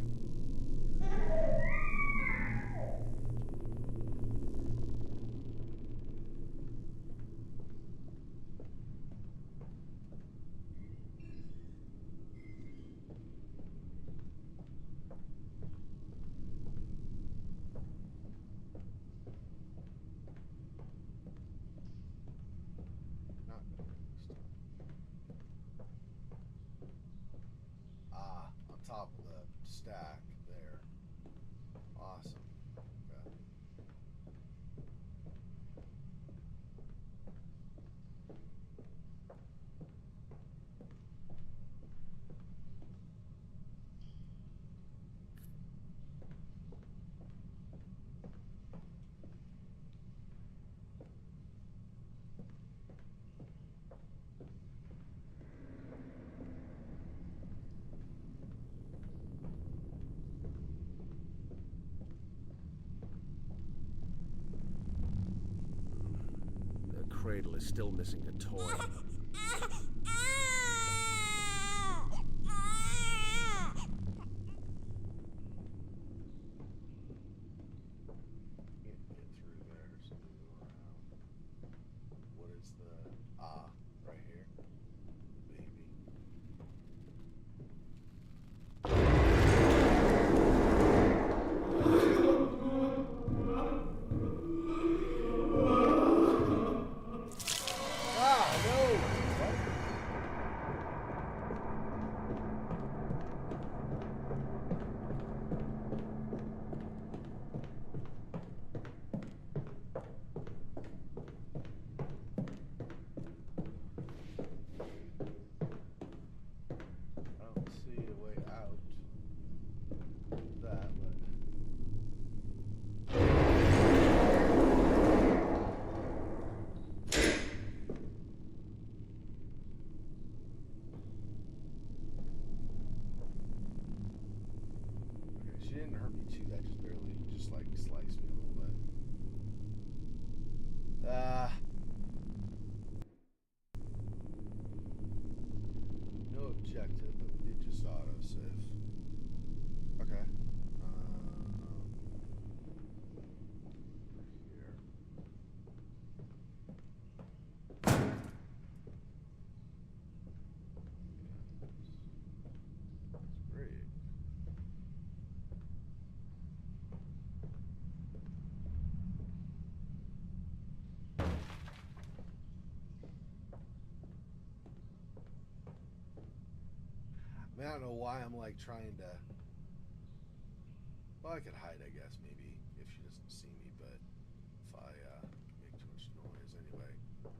On top of the stack there. Awesome. Okay. The cradle is still missing a toy. Can't get through there, so we go around. What is the right here? Baby. No! What? I don't see a way out of that, but okay, she didn't hurt me too. That just barely like sliced me a little bit. No objective, but we did just autosave. Okay. Here. That's great. I mean, I don't know why I'm like trying to. Well, I could hide, I guess, maybe if she doesn't see me. But if I make too much noise, anyway,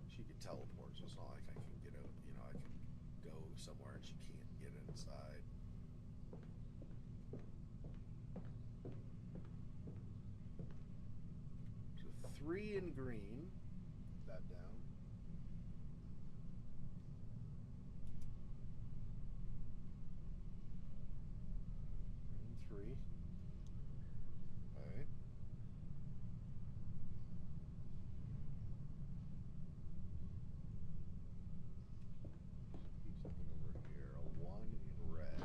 she could teleport. So it's not like I can get out. You know, I can go somewhere and she can't get inside. So 3 in green. Put that down. Green 3. Okay. Keep something over here. A 1 in red.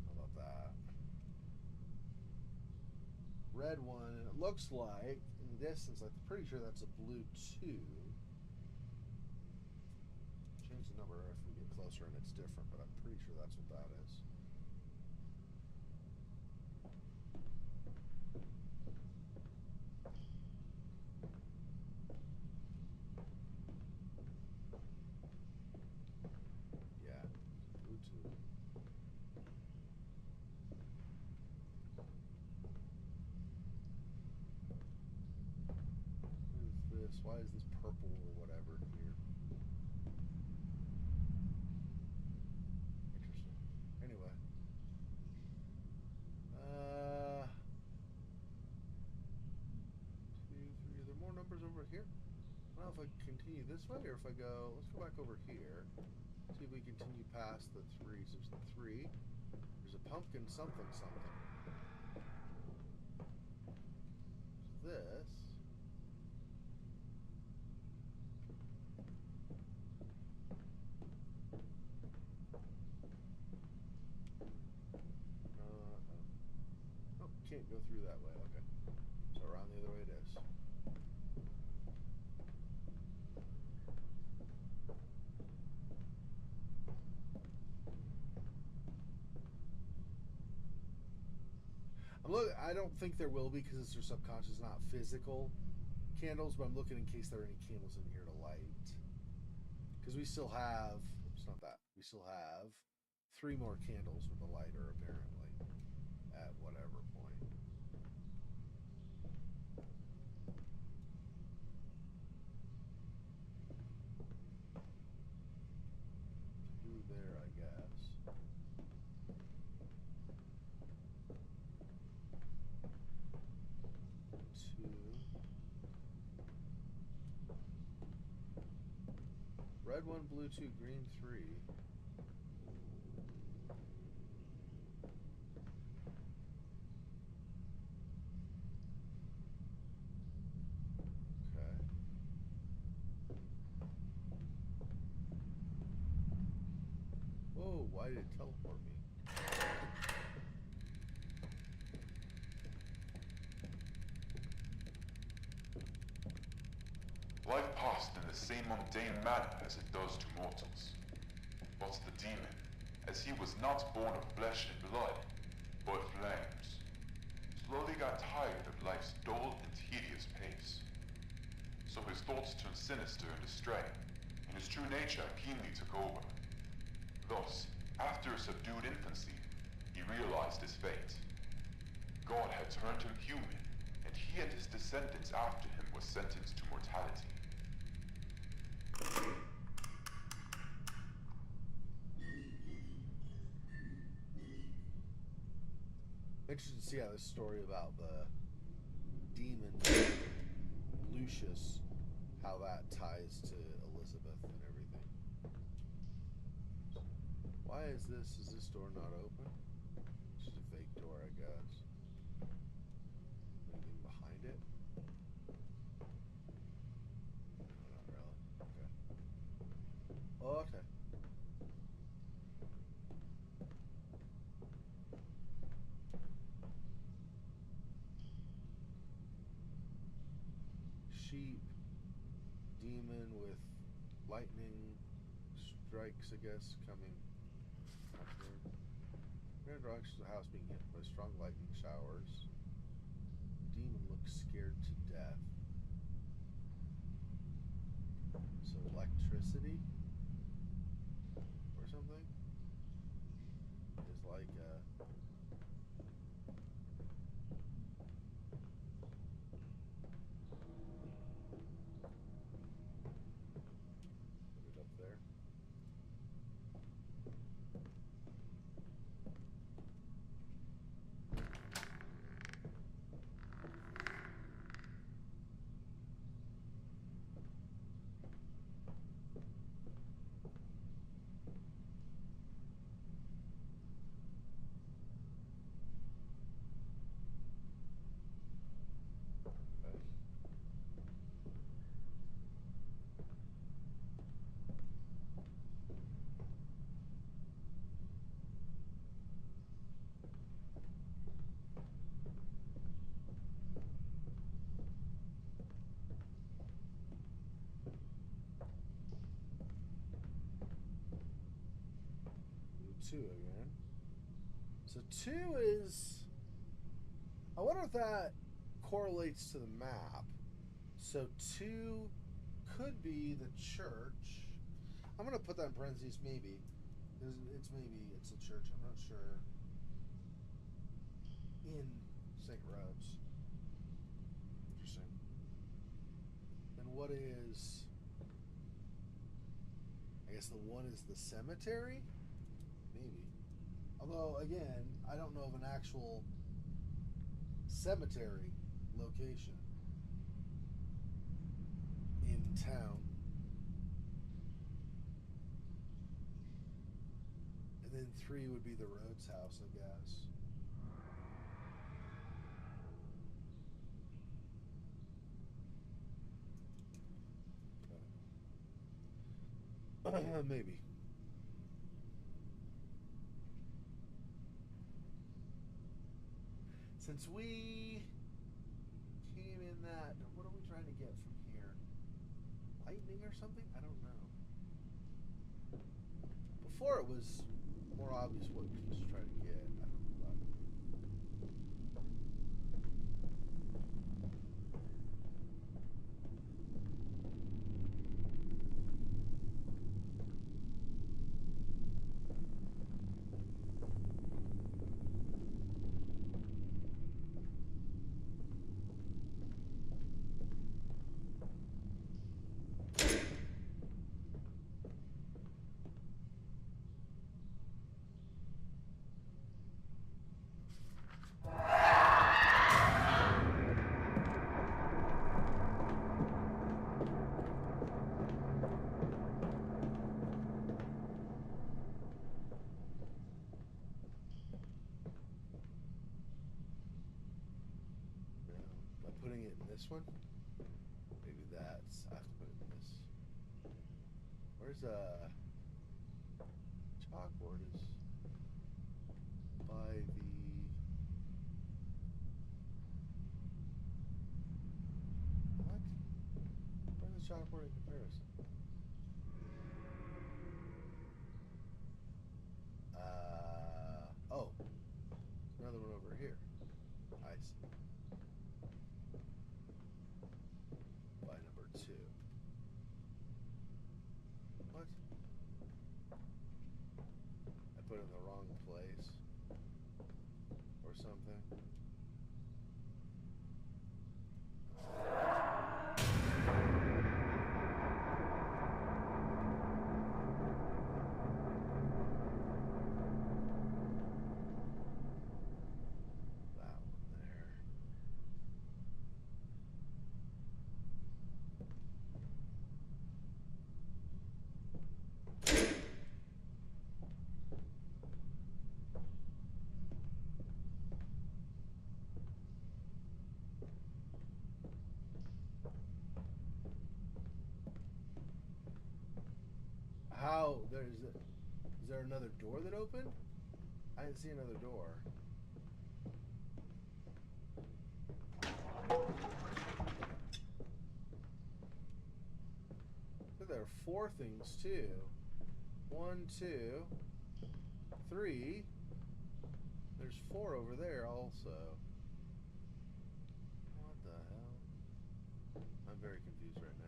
How about that? Red 1, and it looks like in the distance, I'm pretty sure that's a blue 2. Change the number if we get closer and it's different, but I'm pretty sure that's what that is. Yeah, blue 2. What is this? Why is this purple or whatever here? Interesting. Anyway. 2, 3. Are there more numbers over here? I don't know if I continue this way or if I go. Let's go back over here. See if we continue past the 3. So there's the 3. There's a pumpkin something something. This. Oh, can't go through that way. Okay. So around the other way it is. I don't think there will be because it's their subconscious, not physical candles, but I'm looking in case there are any candles in here to light. Because we still have, it's not that, we still have 3 more candles with a lighter apparently at whatever point. Through there, I guess. Red 1, blue 2, green 3. Okay. Whoa, why did it teleport me? Life passed in the same mundane manner as it does to mortals. But the demon, as he was not born of flesh and blood, but flames, slowly got tired of life's dull and tedious pace. So his thoughts turned sinister and astray, and his true nature keenly took over. Thus, after a subdued infancy, he realized his fate. God had turned him human, and he and his descendants after him were sentenced to mortality. Interesting to see how this story about the demon Lucius, how that ties to Elizabeth and everything. Why is this door not open? It's just a fake door, I guess. Anything behind it? No, not really. Okay. Oh, okay. Sheep, demon with lightning strikes, I guess, coming after. Grand directions of the house being hit by strong lightning showers. Demon looks scared to death. So electricity or something is like put it up there. Okay. Do 2 again. So 2 is... I wonder if that correlates to the map. So 2 could be the church. I'm going to put that in parentheses, maybe. It's maybe it's a church. I'm not sure. In St. Rhodes. Interesting. And what is... I guess the 1 is the cemetery? Maybe. Although, again, I don't know of an actual cemetery location in town. And then 3 would be the Rhodes house, I guess. Maybe. Since we came in that, what are we trying to get from here? Lightning or something? I don't know. Before it was more obvious what we was trying to get. I don't know about it. By putting it in this one? Maybe that's... I have to put it in this. Where's chalkboard is by the... What? Where's the chalkboard in comparison? Oh. Another one over here. I see. By number 2. What? I put it in the wrong place. Or something. That one there. How is there another door that opened? I didn't see another door. So there are 4 things too. 1, 2, 3. There's 4 over there also. What the hell? I'm very confused right now.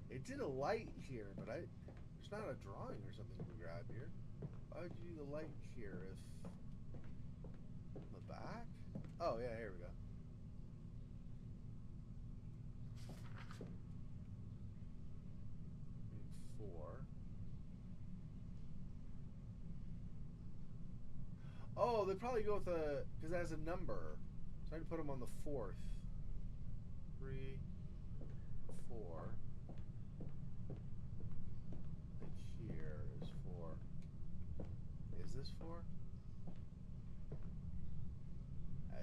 It did a light here, but there's not a drawing or something to grab here. Why would you do the light here if on the back? Oh yeah, here we go. Four. Oh, they probably go with a because it has a number, so I can put them on the 4th. 3, 4. Here is 4. Is this 4?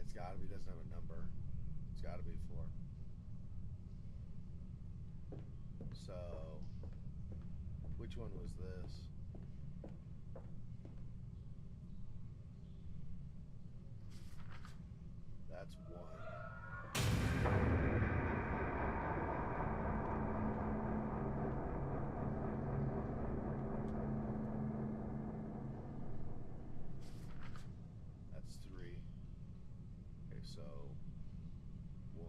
It's gotta be, doesn't have a number. It's gotta be 4. So, which one was this? That's 1. That's 3. Okay, so 1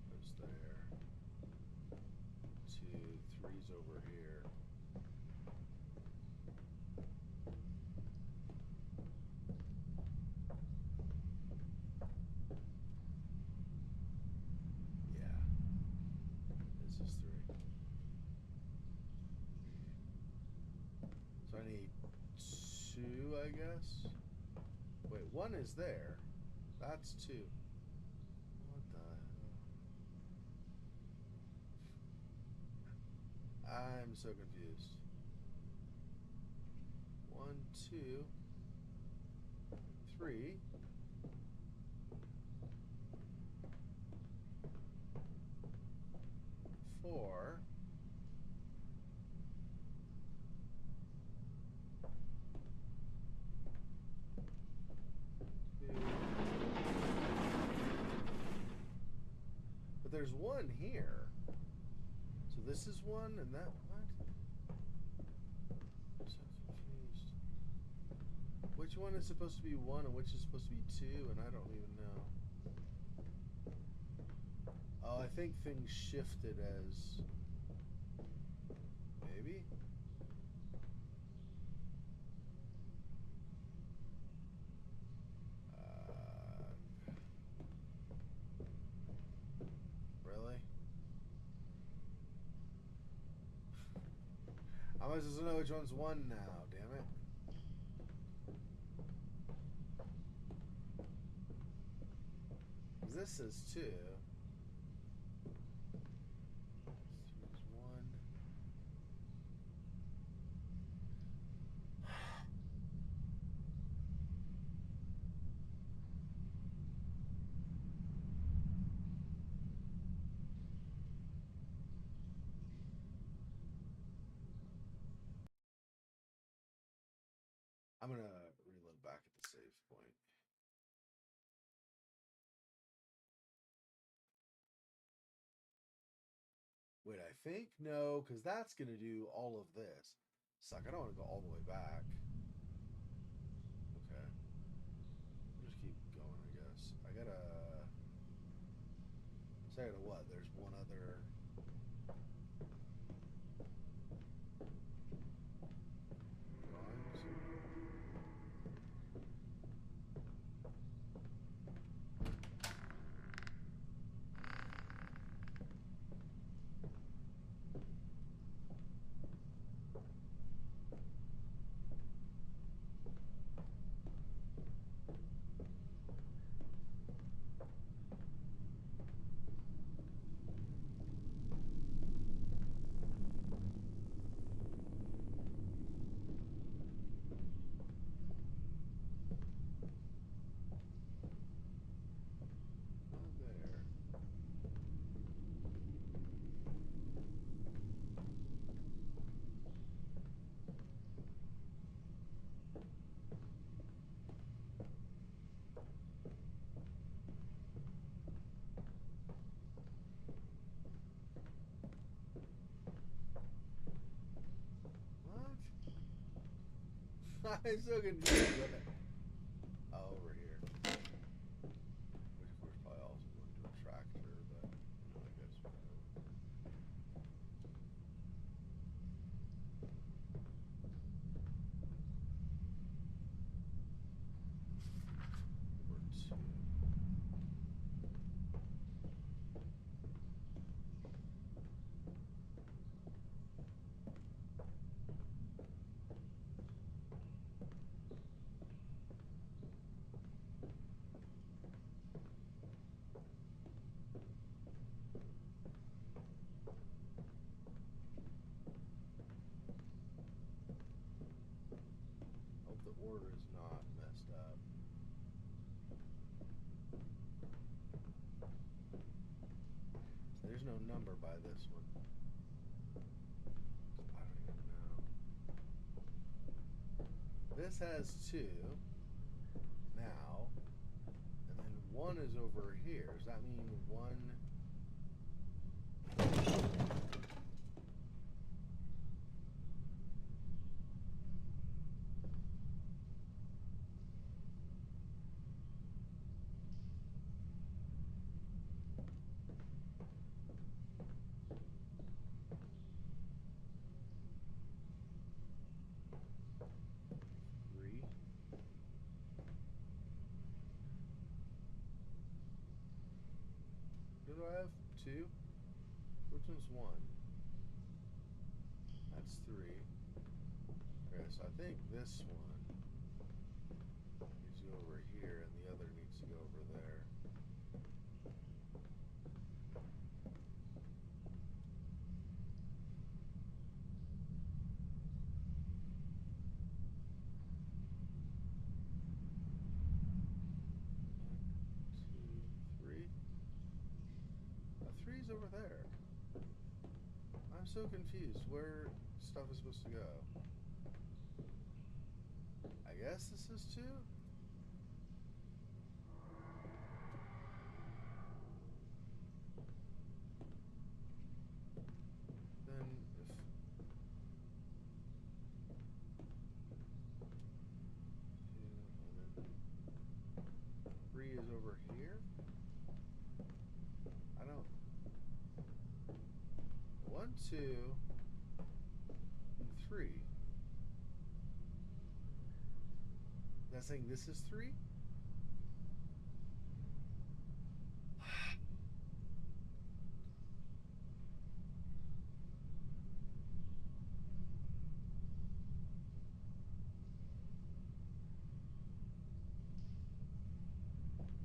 goes there. 2, 3's over here. I guess. Wait, 1 is there. That's 2. What the hell? I'm so confused. 1, 2, 3. 4. 2. But there's 1 here. So this is 1 and that what? I'm so confused. Which one is supposed to be 1 and which is supposed to be 2 and I don't even know. Oh, I think things shifted as maybe. Really? How am I supposed to know which one's 1 now? Damn it! This is 2. This is 1. I'm gonna reload back at the save point. Wait, I think no, because that's gonna do all of this. Suck, I don't want to go all the way back. Okay. I'll just keep going, I guess. I gotta say to what? There's one other. I'm so confused. Oh, over here. Which of course probably also going to a tractor, but you know, I guess whatever. Over 2. Hope the order is not messed up. There's no number by this one. I don't even know. This has 2 now, and then 1 is over here. Does that mean 1? Who do I have? 2? Which one's 1? That's 3. Okay, so I think this one is over there? I'm so confused where stuff is supposed to go. I guess this is 2? Then if... 3 is over here? I don't... 1, 2, and 3. That's saying this is 3?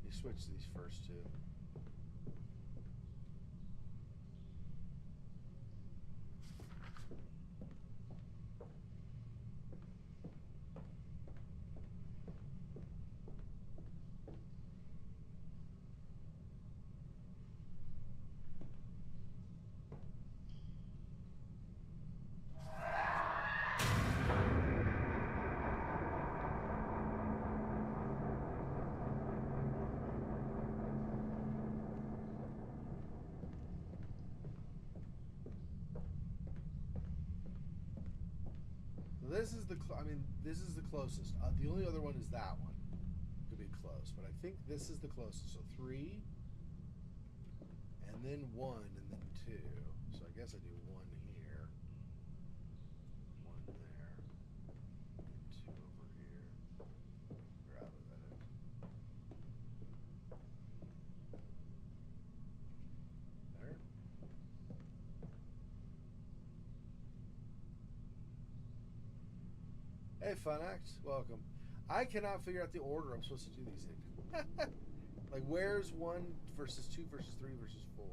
You switch these first 2. This is the, this is the closest. The only other one is that one. Could be close, but I think this is the closest. So 3, and then 1, and then 2. So I guess I do 1 here, 1 there, and 2 over here. Grab it, that is. There. Hey, Fun Act, welcome. I cannot figure out the order I'm supposed to do these in. Like, where's 1 versus 2 versus 3 versus 4?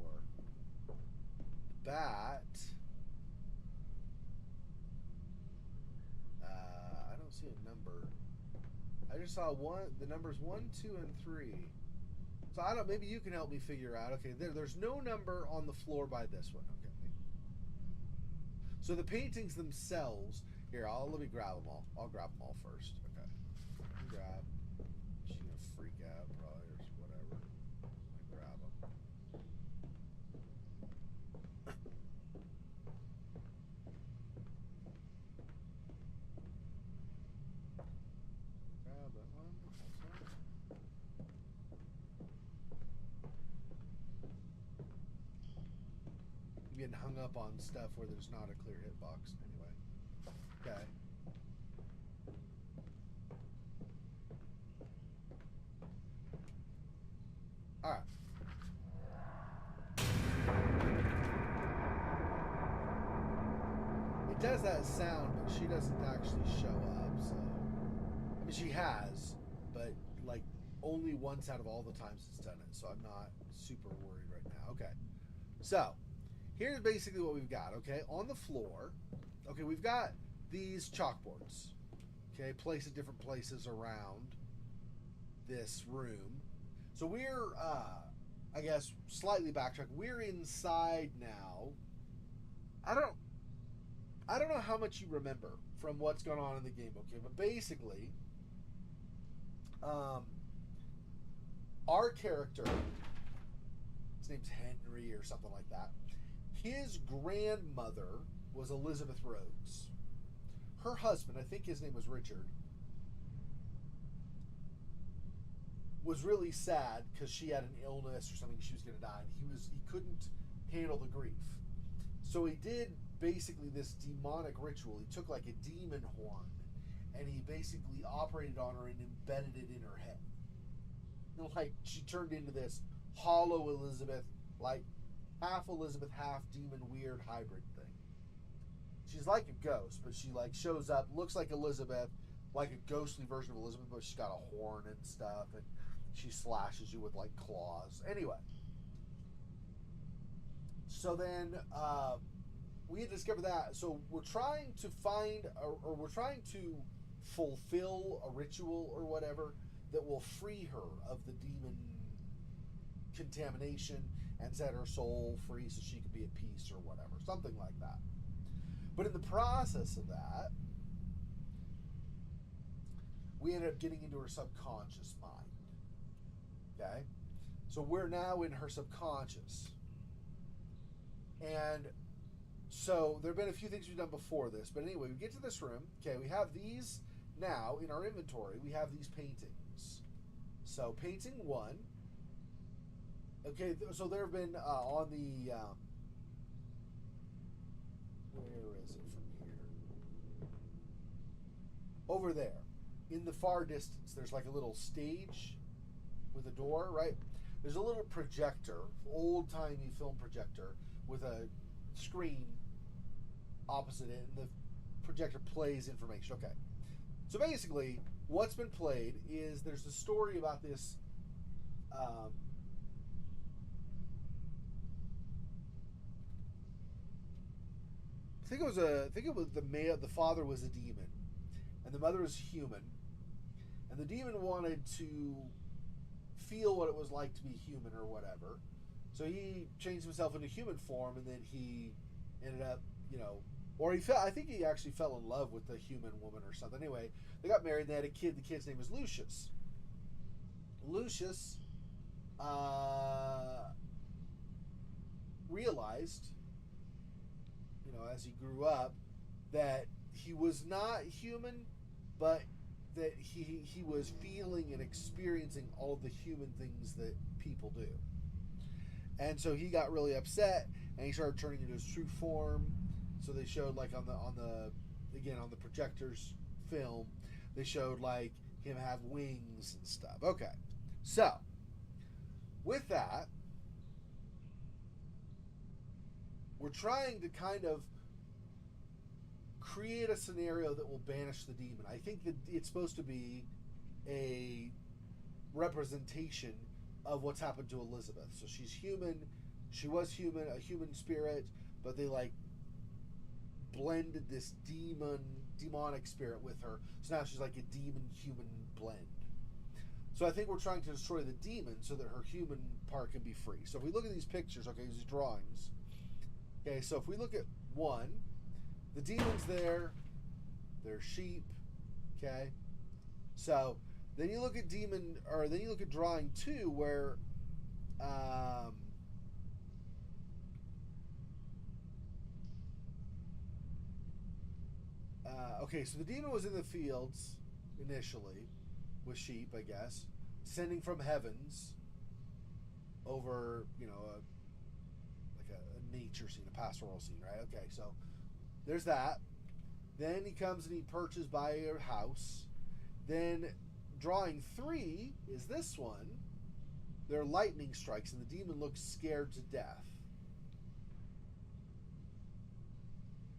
That. I don't see a number. I just saw the numbers 1, 2, and 3. So I don't. Maybe you can help me figure out. Okay, there's no number on the floor by this one. Okay. So the paintings themselves. Here, let me grab them all. I'll grab them all first. Okay. Grab. She's gonna freak out probably or whatever. I grab them. Grab that one. I'm getting hung up on stuff where there's not a clear hitbox. Anyway. Okay. All right. It does that sound, but she doesn't actually show up. So, I mean, she has, but like only once out of all the times it's done it. So I'm not super worried right now. Okay. So here's basically what we've got. Okay, on the floor. Okay, we've got these chalkboards, okay, placed at different places around this room. So we're, I guess, slightly backtrack. We're inside now. I don't know how much you remember from what's going on in the game, okay, but basically, our character, his name's Henry or something like that. His grandmother was Elizabeth Rhodes. Her husband, I think his name was Richard, was really sad because she had an illness or something. She was going to die, and he couldn't handle the grief. So he did basically this demonic ritual. He took like a demon horn, and he basically operated on her and embedded it in her head. And like she turned into this hollow Elizabeth, like half Elizabeth, half demon, weird hybrid thing. She's like a ghost, but she like shows up, looks like Elizabeth, like a ghostly version of Elizabeth, but she's got a horn and stuff, and she slashes you with like claws. Anyway, so then we had discovered that. So we're trying to find, or we're trying to fulfill a ritual or whatever that will free her of the demon contamination and set her soul free so she could be at peace or whatever, something like that. But in the process of that, we ended up getting into her subconscious mind. Okay? So we're now in her subconscious. And so there have been a few things we've done before this. But anyway, we get to this room. Okay, we have these now in our inventory. We have these paintings. So painting 1. Okay, so there have been on the... where is it from here? Over there. In the far distance, there's like a little stage with a door, right? There's a little projector, old-timey film projector, with a screen opposite it, and the projector plays information. Okay. So basically, what's been played is there's a story about this I think it was the father was a demon, and the mother was human, and the demon wanted to feel what it was like to be human or whatever. So he changed himself into human form, and then he ended up, or I think he actually fell in love with the human woman or something. Anyway, they got married, and they had a kid. The kid's name was Lucius. Lucius realized, as he grew up, that he was not human, but that he was feeling and experiencing all of the human things that people do. And so he got really upset, and he started turning into his true form. So they showed, like, on the projector's film, they showed like him have wings and stuff. Okay, so with that, we're trying to kind of create a scenario that will banish the demon. I think that it's supposed to be a representation of what's happened to Elizabeth. So she's human. She was human, a human spirit, but they like blended this demonic spirit with her. So now she's like a demon-human blend. So I think we're trying to destroy the demon so that her human part can be free. So if we look at these pictures, okay, these drawings. Okay, so if we look at 1, the demon's there. They're sheep. Okay, so then you look at drawing 2, where okay, so the demon was in the fields initially with sheep, I guess, descending from heavens over, a nature scene, a pastoral scene, right? Okay, so there's that. Then he comes and he perches by a house. Then drawing 3 is this one. There are lightning strikes, and the demon looks scared to death.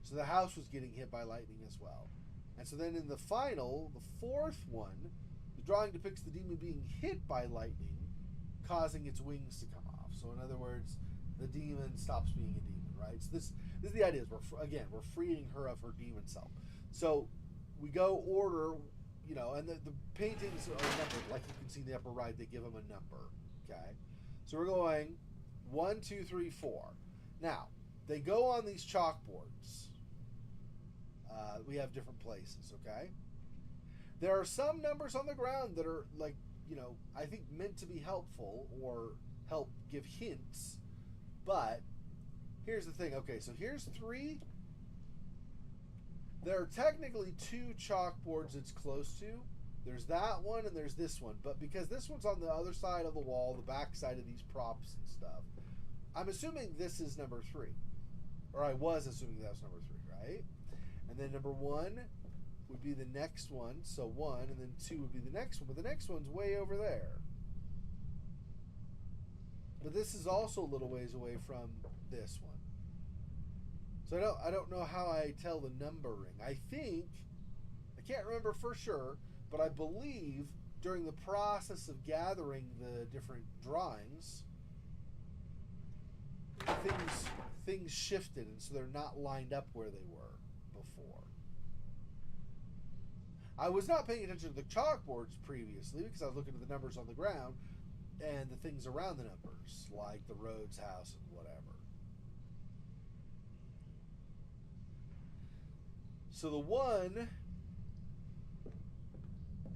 So the house was getting hit by lightning as well. And so then in the 4th one, the drawing depicts the demon being hit by lightning, causing its wings to come off. So in other words, the demon stops being a demon, right? So this is the idea. We're freeing her of her demon self. So we go order, and the paintings are numbered. Like you can see in the upper right, they give them a number, okay? So we're going 1, 2, 3, 4. Now, they go on these chalkboards. We have different places, okay? There are some numbers on the ground that are like, I think meant to be helpful or help give hints. But here's the thing. Okay, so here's 3. There are technically 2 chalkboards it's close to. There's that one and there's this one. But because this one's on the other side of the wall, the back side of these props and stuff, I'm assuming this is number 3. Or I was assuming that was number 3, right? And then number 1 would be the next one. So 1, and then 2 would be the next one. But the next one's way over there. But this is also a little ways away from this one. So I don't know how I tell the numbering. I can't remember for sure, but I believe during the process of gathering the different drawings, things shifted, and so they're not lined up where they were before. I was not paying attention to the chalkboards previously because I was looking at the numbers on the ground, and the things around the numbers, like the Rhodes house and whatever. So the 1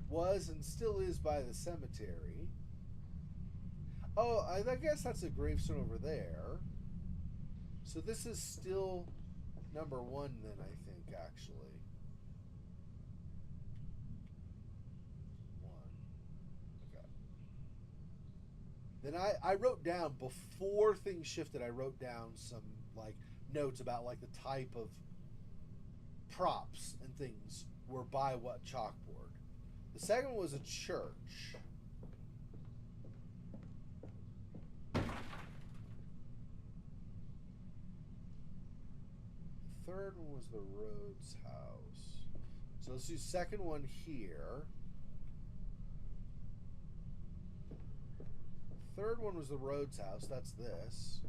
was and still is by the cemetery. Oh, I guess that's a gravestone over there. So this is still number 1 then, I think, actually. 1. Okay. Then I wrote down, before things shifted, I wrote down some, like, notes about, like, the type of props and things were by what chalkboard. The second one was a church. The third one was the Rhodes house. So let's do second one here. Third one was the Rhodes house. That's this.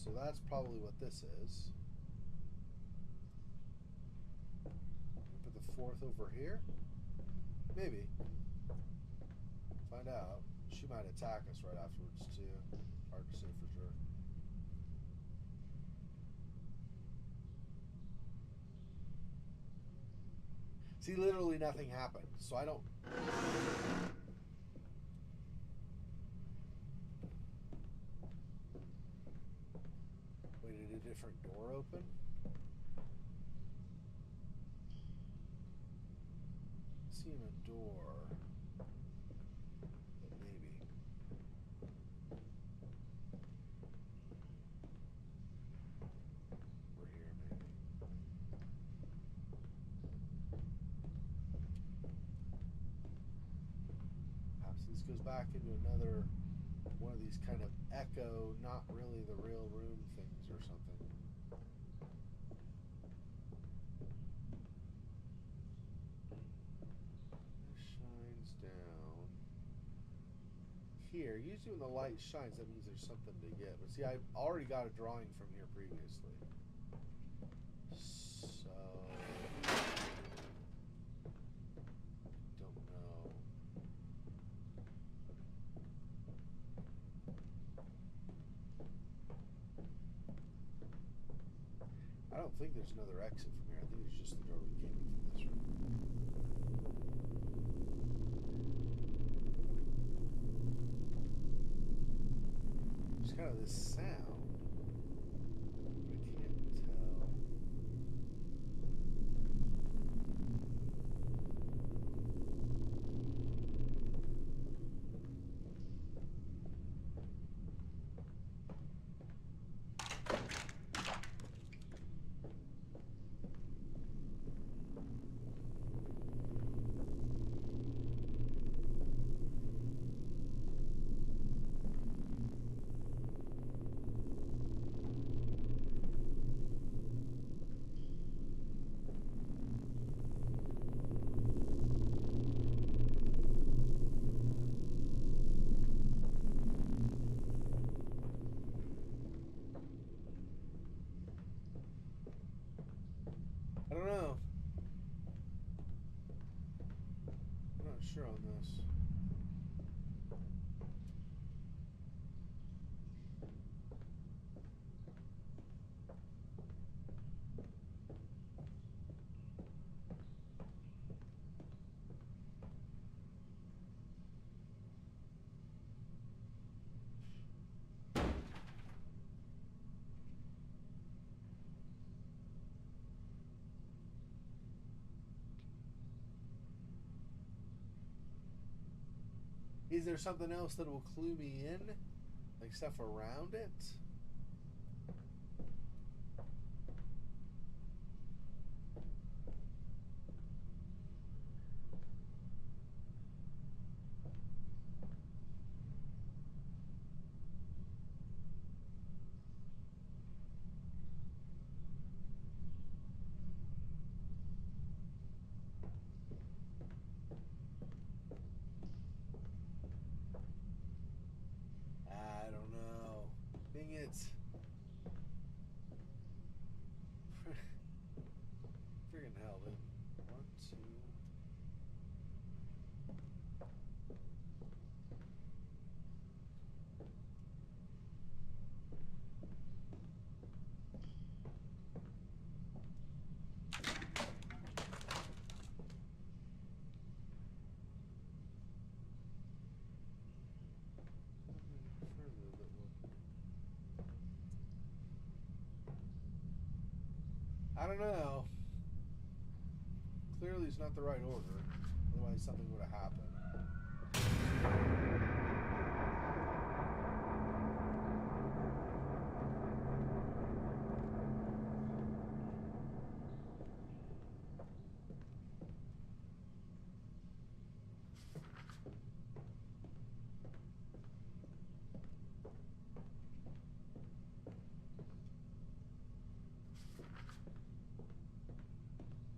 So that's probably what this is. Put the 4th over here. Maybe. Find out. She might attack us right afterwards too. Hard to say for sure. See, literally nothing happened, so I don't... Wait, did a different door open? Seeing a door. But maybe. Over here, maybe. Perhaps this goes back into another one of these kind of echo, not really the real room things or something. Shines down. Here, usually when the light shines, that means there's something to get. But see, I already got a drawing from here previously. So... don't know. I don't think there's another exit from here. I think it's just the door we came in from this room. There's kind of this sound, but I can't tell. I don't know. I'm not sure on this. Is there something else that will clue me in? Like stuff around it? I don't know. Thing is, don't know. Clearly it's not the right order. Otherwise something would have happened.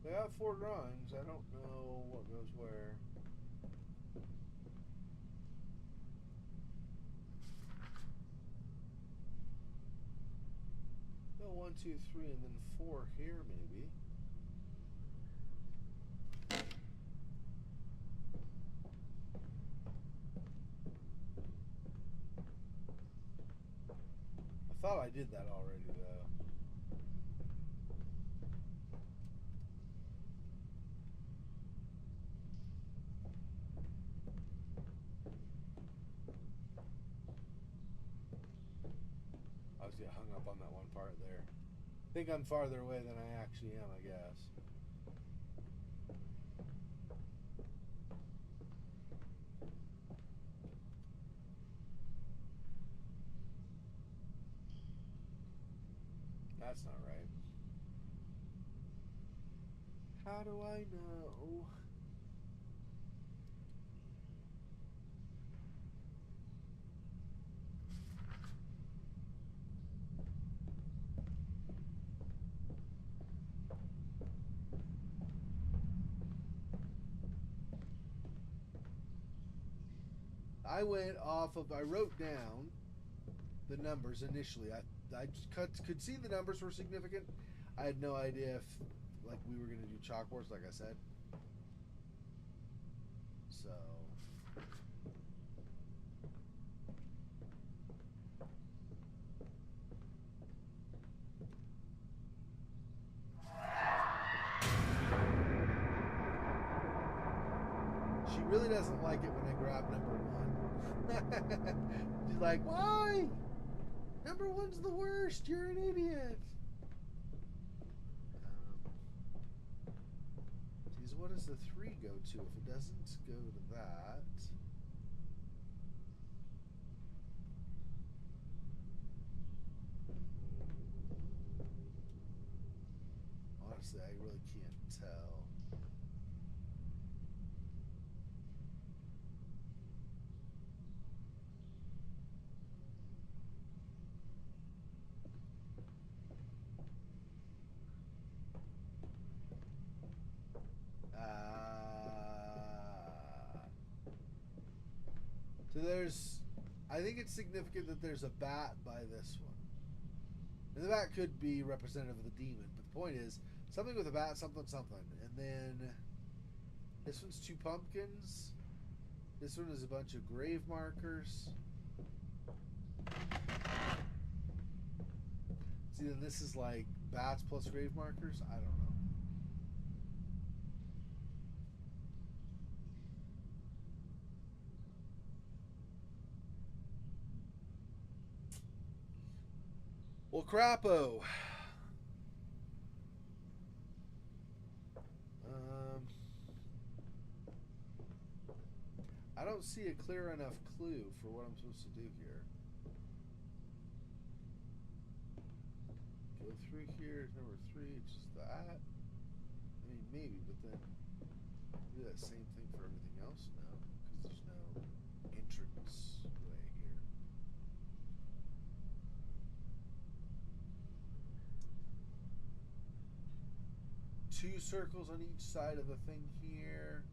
They have 4 drawings. I don't know what goes where. No, 1, 2, 3, and then 4 here, maybe. I thought I did that already, though. I was getting hung up on that one part there. I think I'm farther away than I actually am, I guess. That's not right. How do I know? I went off of, I wrote down the numbers initially. I just could see the numbers were significant. I had no idea if, like, we were going to do chalkboards, like I said. So. She really doesn't like it when I grab number 1. She's like, why? Number 1's the worst. You're an idiot. Geez, what does the 3 go to? If it doesn't go to that. Honestly, I really can't tell. So there's, I think it's significant that there's a bat by this one. And the bat could be representative of the demon, but the point is, something with a bat, something, something. And then, this one's 2 pumpkins. This one is a bunch of grave markers. See, then this is like bats plus grave markers? I don't know. Well, crapo. I don't see a clear enough clue for what I'm supposed to do here. Go through here, number 3, it's just that. I mean, maybe, but then do that same thing for everything else? No, because there's no entrance way here. Two circles on each side of the thing here.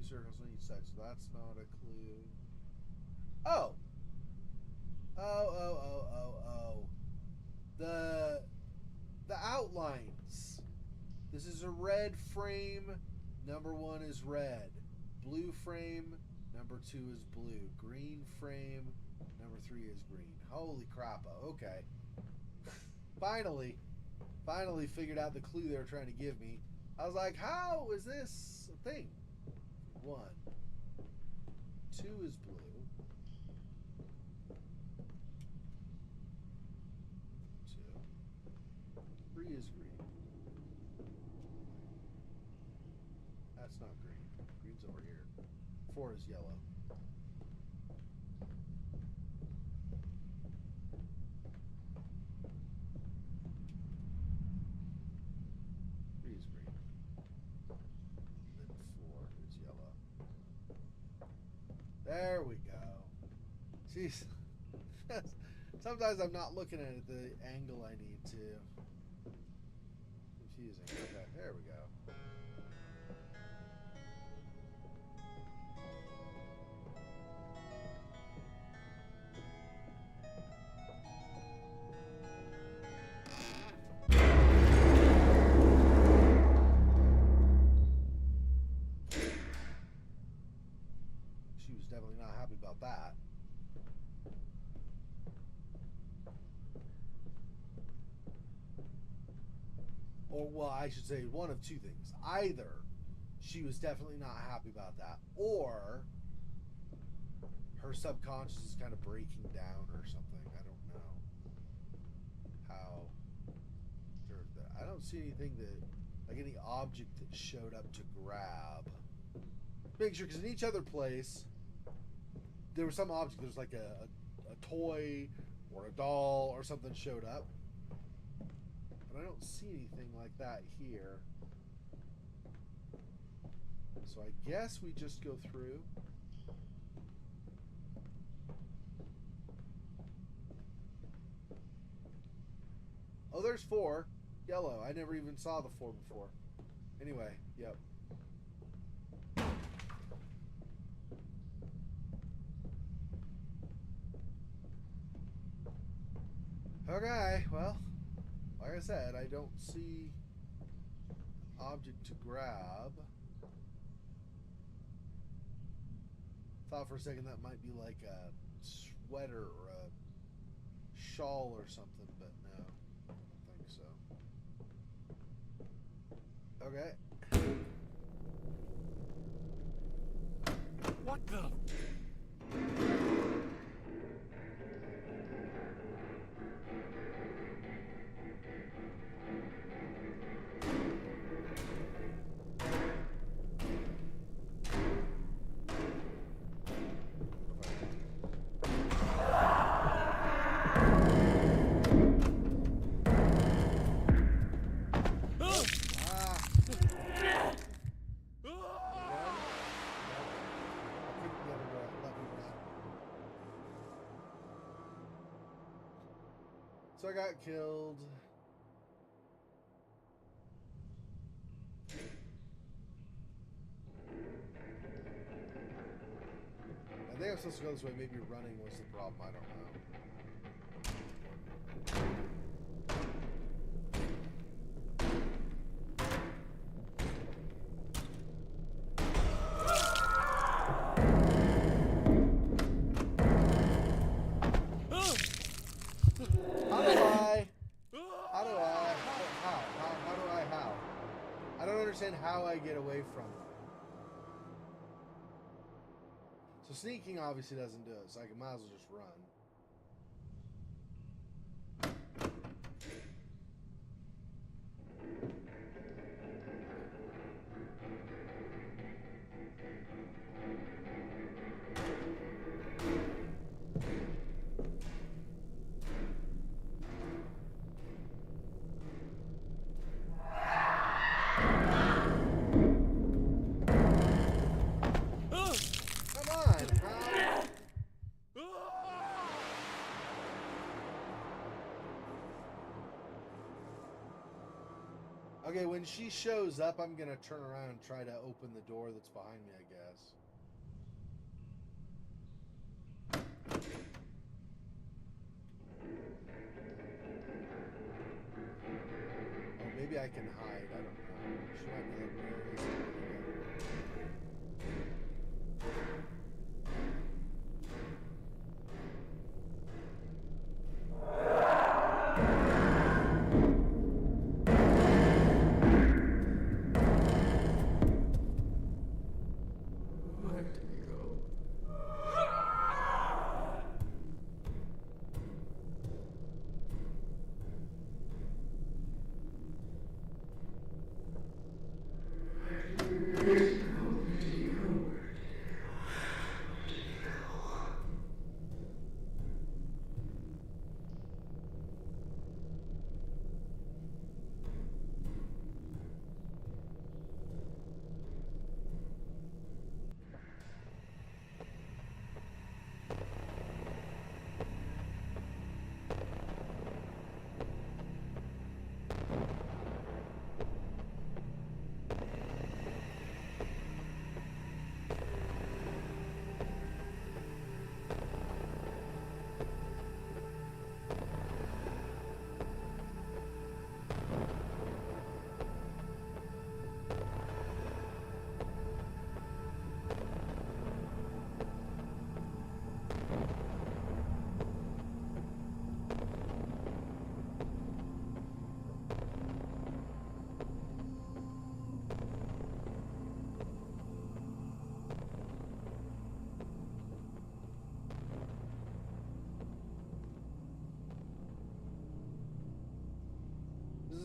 2 circles on each side, so that's not a clue. Oh! Oh. The outlines. This is a red frame. Number 1 is red. Blue frame. Number 2 is blue. Green frame. Number 3 is green. Holy crap. Okay. Finally figured out the clue they were trying to give me. I was like, how is this a thing? 1. 2 is blue. 2. 3 is green. 4 is yellow. There we go. Jeez. Sometimes I'm not looking at it the angle I need to. Confusing. Okay, there we go. She was definitely not happy about that. Or, well, I should say one of two things. Either she was definitely not happy about that, or her subconscious is kind of breaking down or something. I don't know how. I don't see anything that, like any object that showed up to grab. Make sure, because in each other place, there was some object. There was like a toy or a doll or something showed up. But I don't see anything like that here. So I guess we just go through. Oh, there's 4. Yellow. I never even saw the 4 before. Anyway, yep. Okay, well, like I said, I don't see object to grab. Thought for a second that might be like a sweater or a shawl or something, but no, I don't think so. Okay. What the? So I got killed. I think I'm supposed to go this way. Maybe running was the problem. I don't know. How I get away from them. So sneaking obviously doesn't do it, so I might as well just run. Okay, when she shows up, I'm going to turn around and try to open the door that's behind me, I guess. Oh, maybe I can hide. I don't know. She might be like, where is it?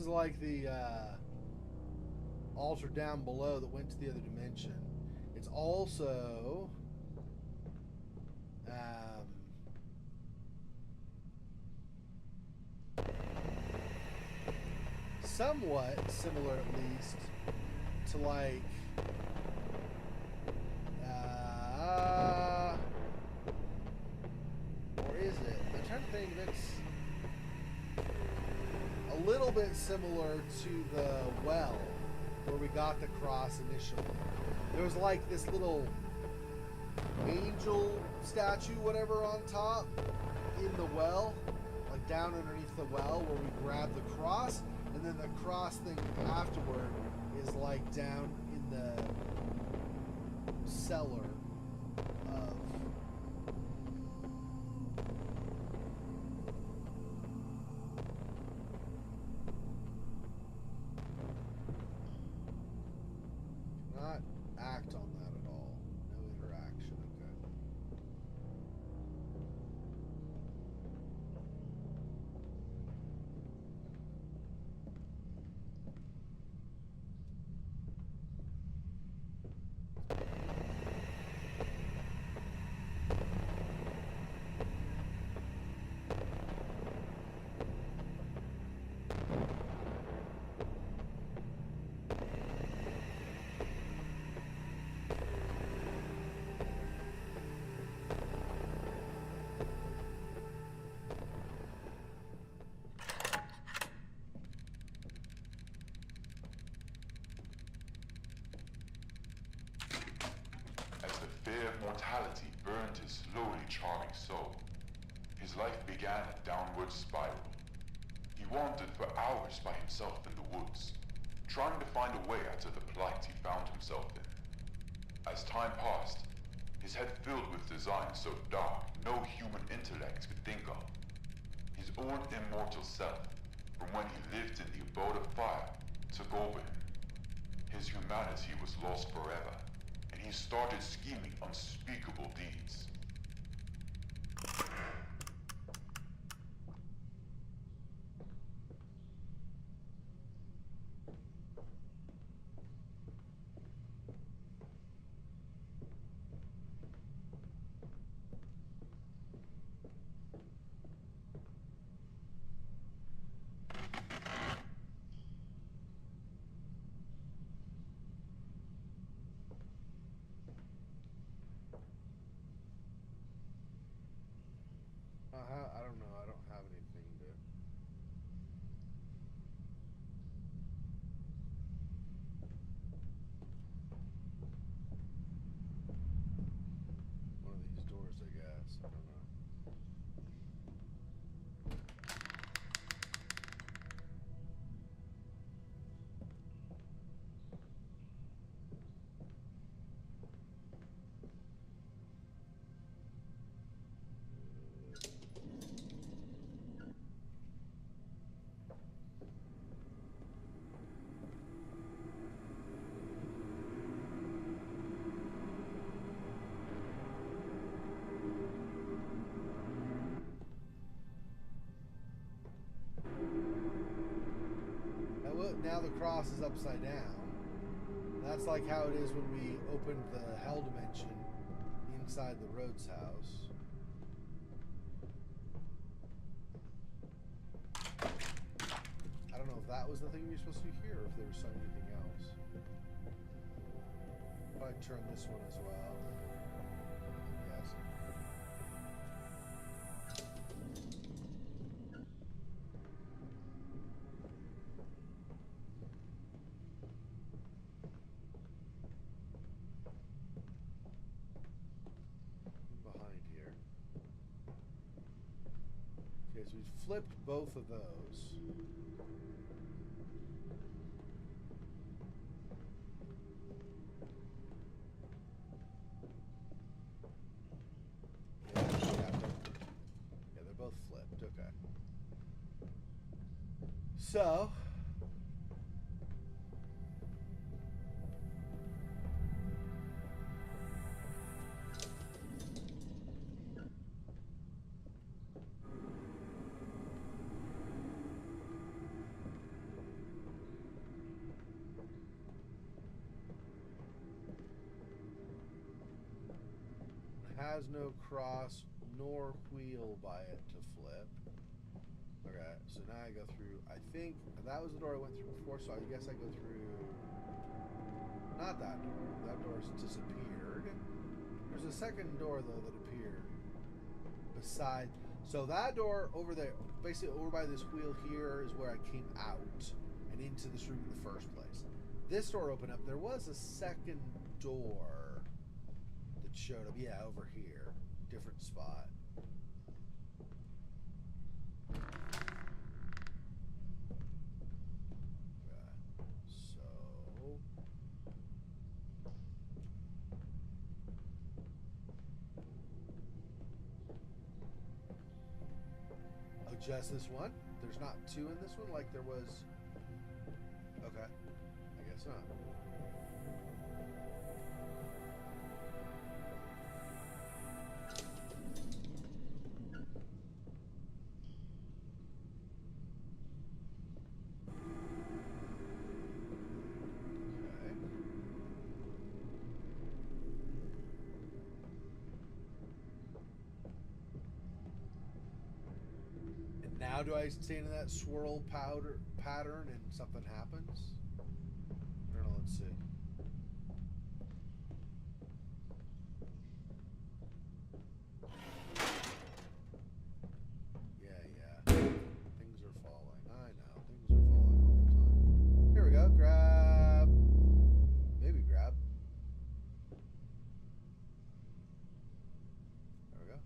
is like the altar down below that went to the other dimension. It's also somewhat similar, at least, to like or is it? I'm trying to think. That's a little bit similar to the well where we got the cross initially. There was like this little angel statue, whatever, on top in the well, like down underneath the well where we grab the cross, and then the cross thing afterward is like down in the cellar of not act on that at all. No interaction. Okay. As the fear of mortality burned his slowly charming soul, his life began a downward spiral. He wandered for hours by himself in the woods, trying to find a way out of the plight he found himself in. As time passed, his head filled with designs so dark no human intellect could think of. His own immortal self, from when he lived in the abode of fire, took over him. His humanity was lost forever, and he started scheming unspeakable deeds. I don't know. I don't have anything to. One of these doors, I guess. I don't know. Now the cross is upside down. That's like how it is when we opened the hell dimension inside the Rhodes house. I don't know if that was the thing we were supposed to do here or if there was anything else. If I turn this one as well. Yes. Behind here. Okay, so we flipped both of those. Yeah, they're both flipped. Okay. So. has no cross nor wheel by it to flip. Okay, so now I go through, I think that was the door I went through before, so I guess I go through, not that door. That door's disappeared. There's a second door, though, that appeared beside. So that door over there, basically over by this wheel here, is where I came out and into this room in the first place. This door opened up. There was a second door that showed up. Yeah, over here. Different spot. Just this one? There's not two in this one like there was. Okay. I guess not. Now do I stand in that swirl pattern and something happens? I don't know, let's see. Yeah. Things are falling. I know. Things are falling all the time. Here we go. Grab. Maybe grab. There we go.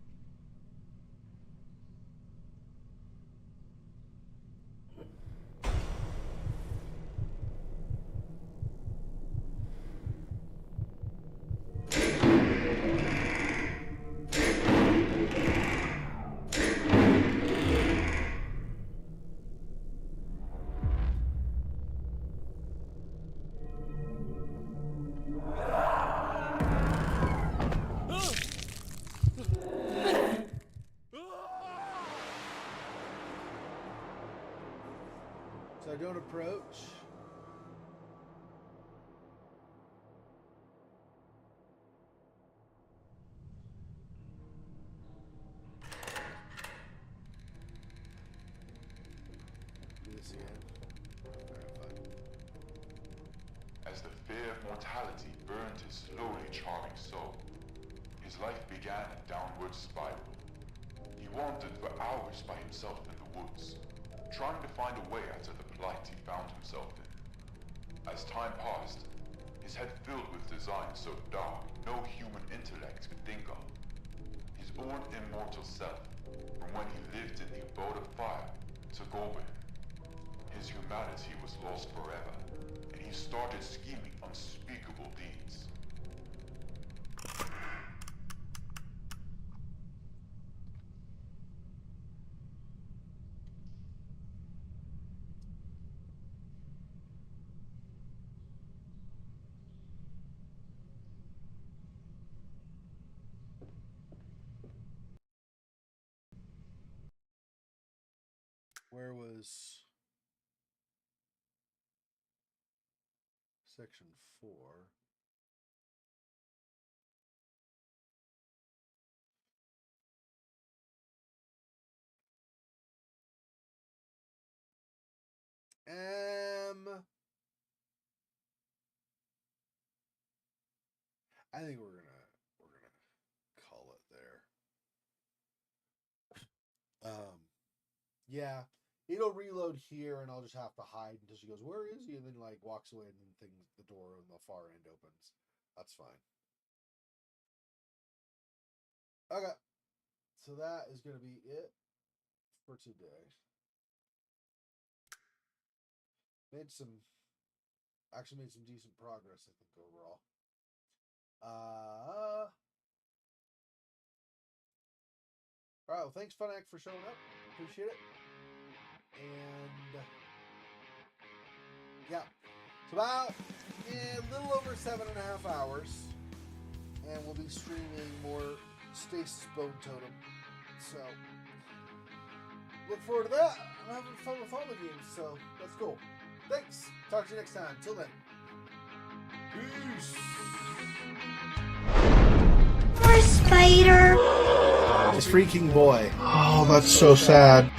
So I don't approach. Do this again. Alright, fine. As the fear of mortality burned his slowly charming soul, his life began a downward spiral. He wandered for hours by himself in the woods, trying to find a way out of the plight he found himself in. As time passed, his head filled with designs so dark no human intellect could think of. His own immortal self, from when he lived in the abode of fire, took over him. His humanity was lost forever, and he started scheming unspeakable deeds. Where was section 4? I think we're gonna call it there. Yeah, it'll reload here, and I'll just have to hide until she goes, "Where is he?" And then like walks away, and then the door on the far end opens. That's fine. Okay, so that is gonna be it for today. Made some decent progress, I think, overall. All right, well, thanks, Funac, for showing up. Appreciate it. And yeah, it's about a little over 7.5 hours, and we'll be streaming more Stasis Bone Totem. So look forward to that. I'm having fun with all the games, so that's cool. Thanks. Talk to you next time. Till then. Peace. First later. His freaking boy. Oh, that's so sad.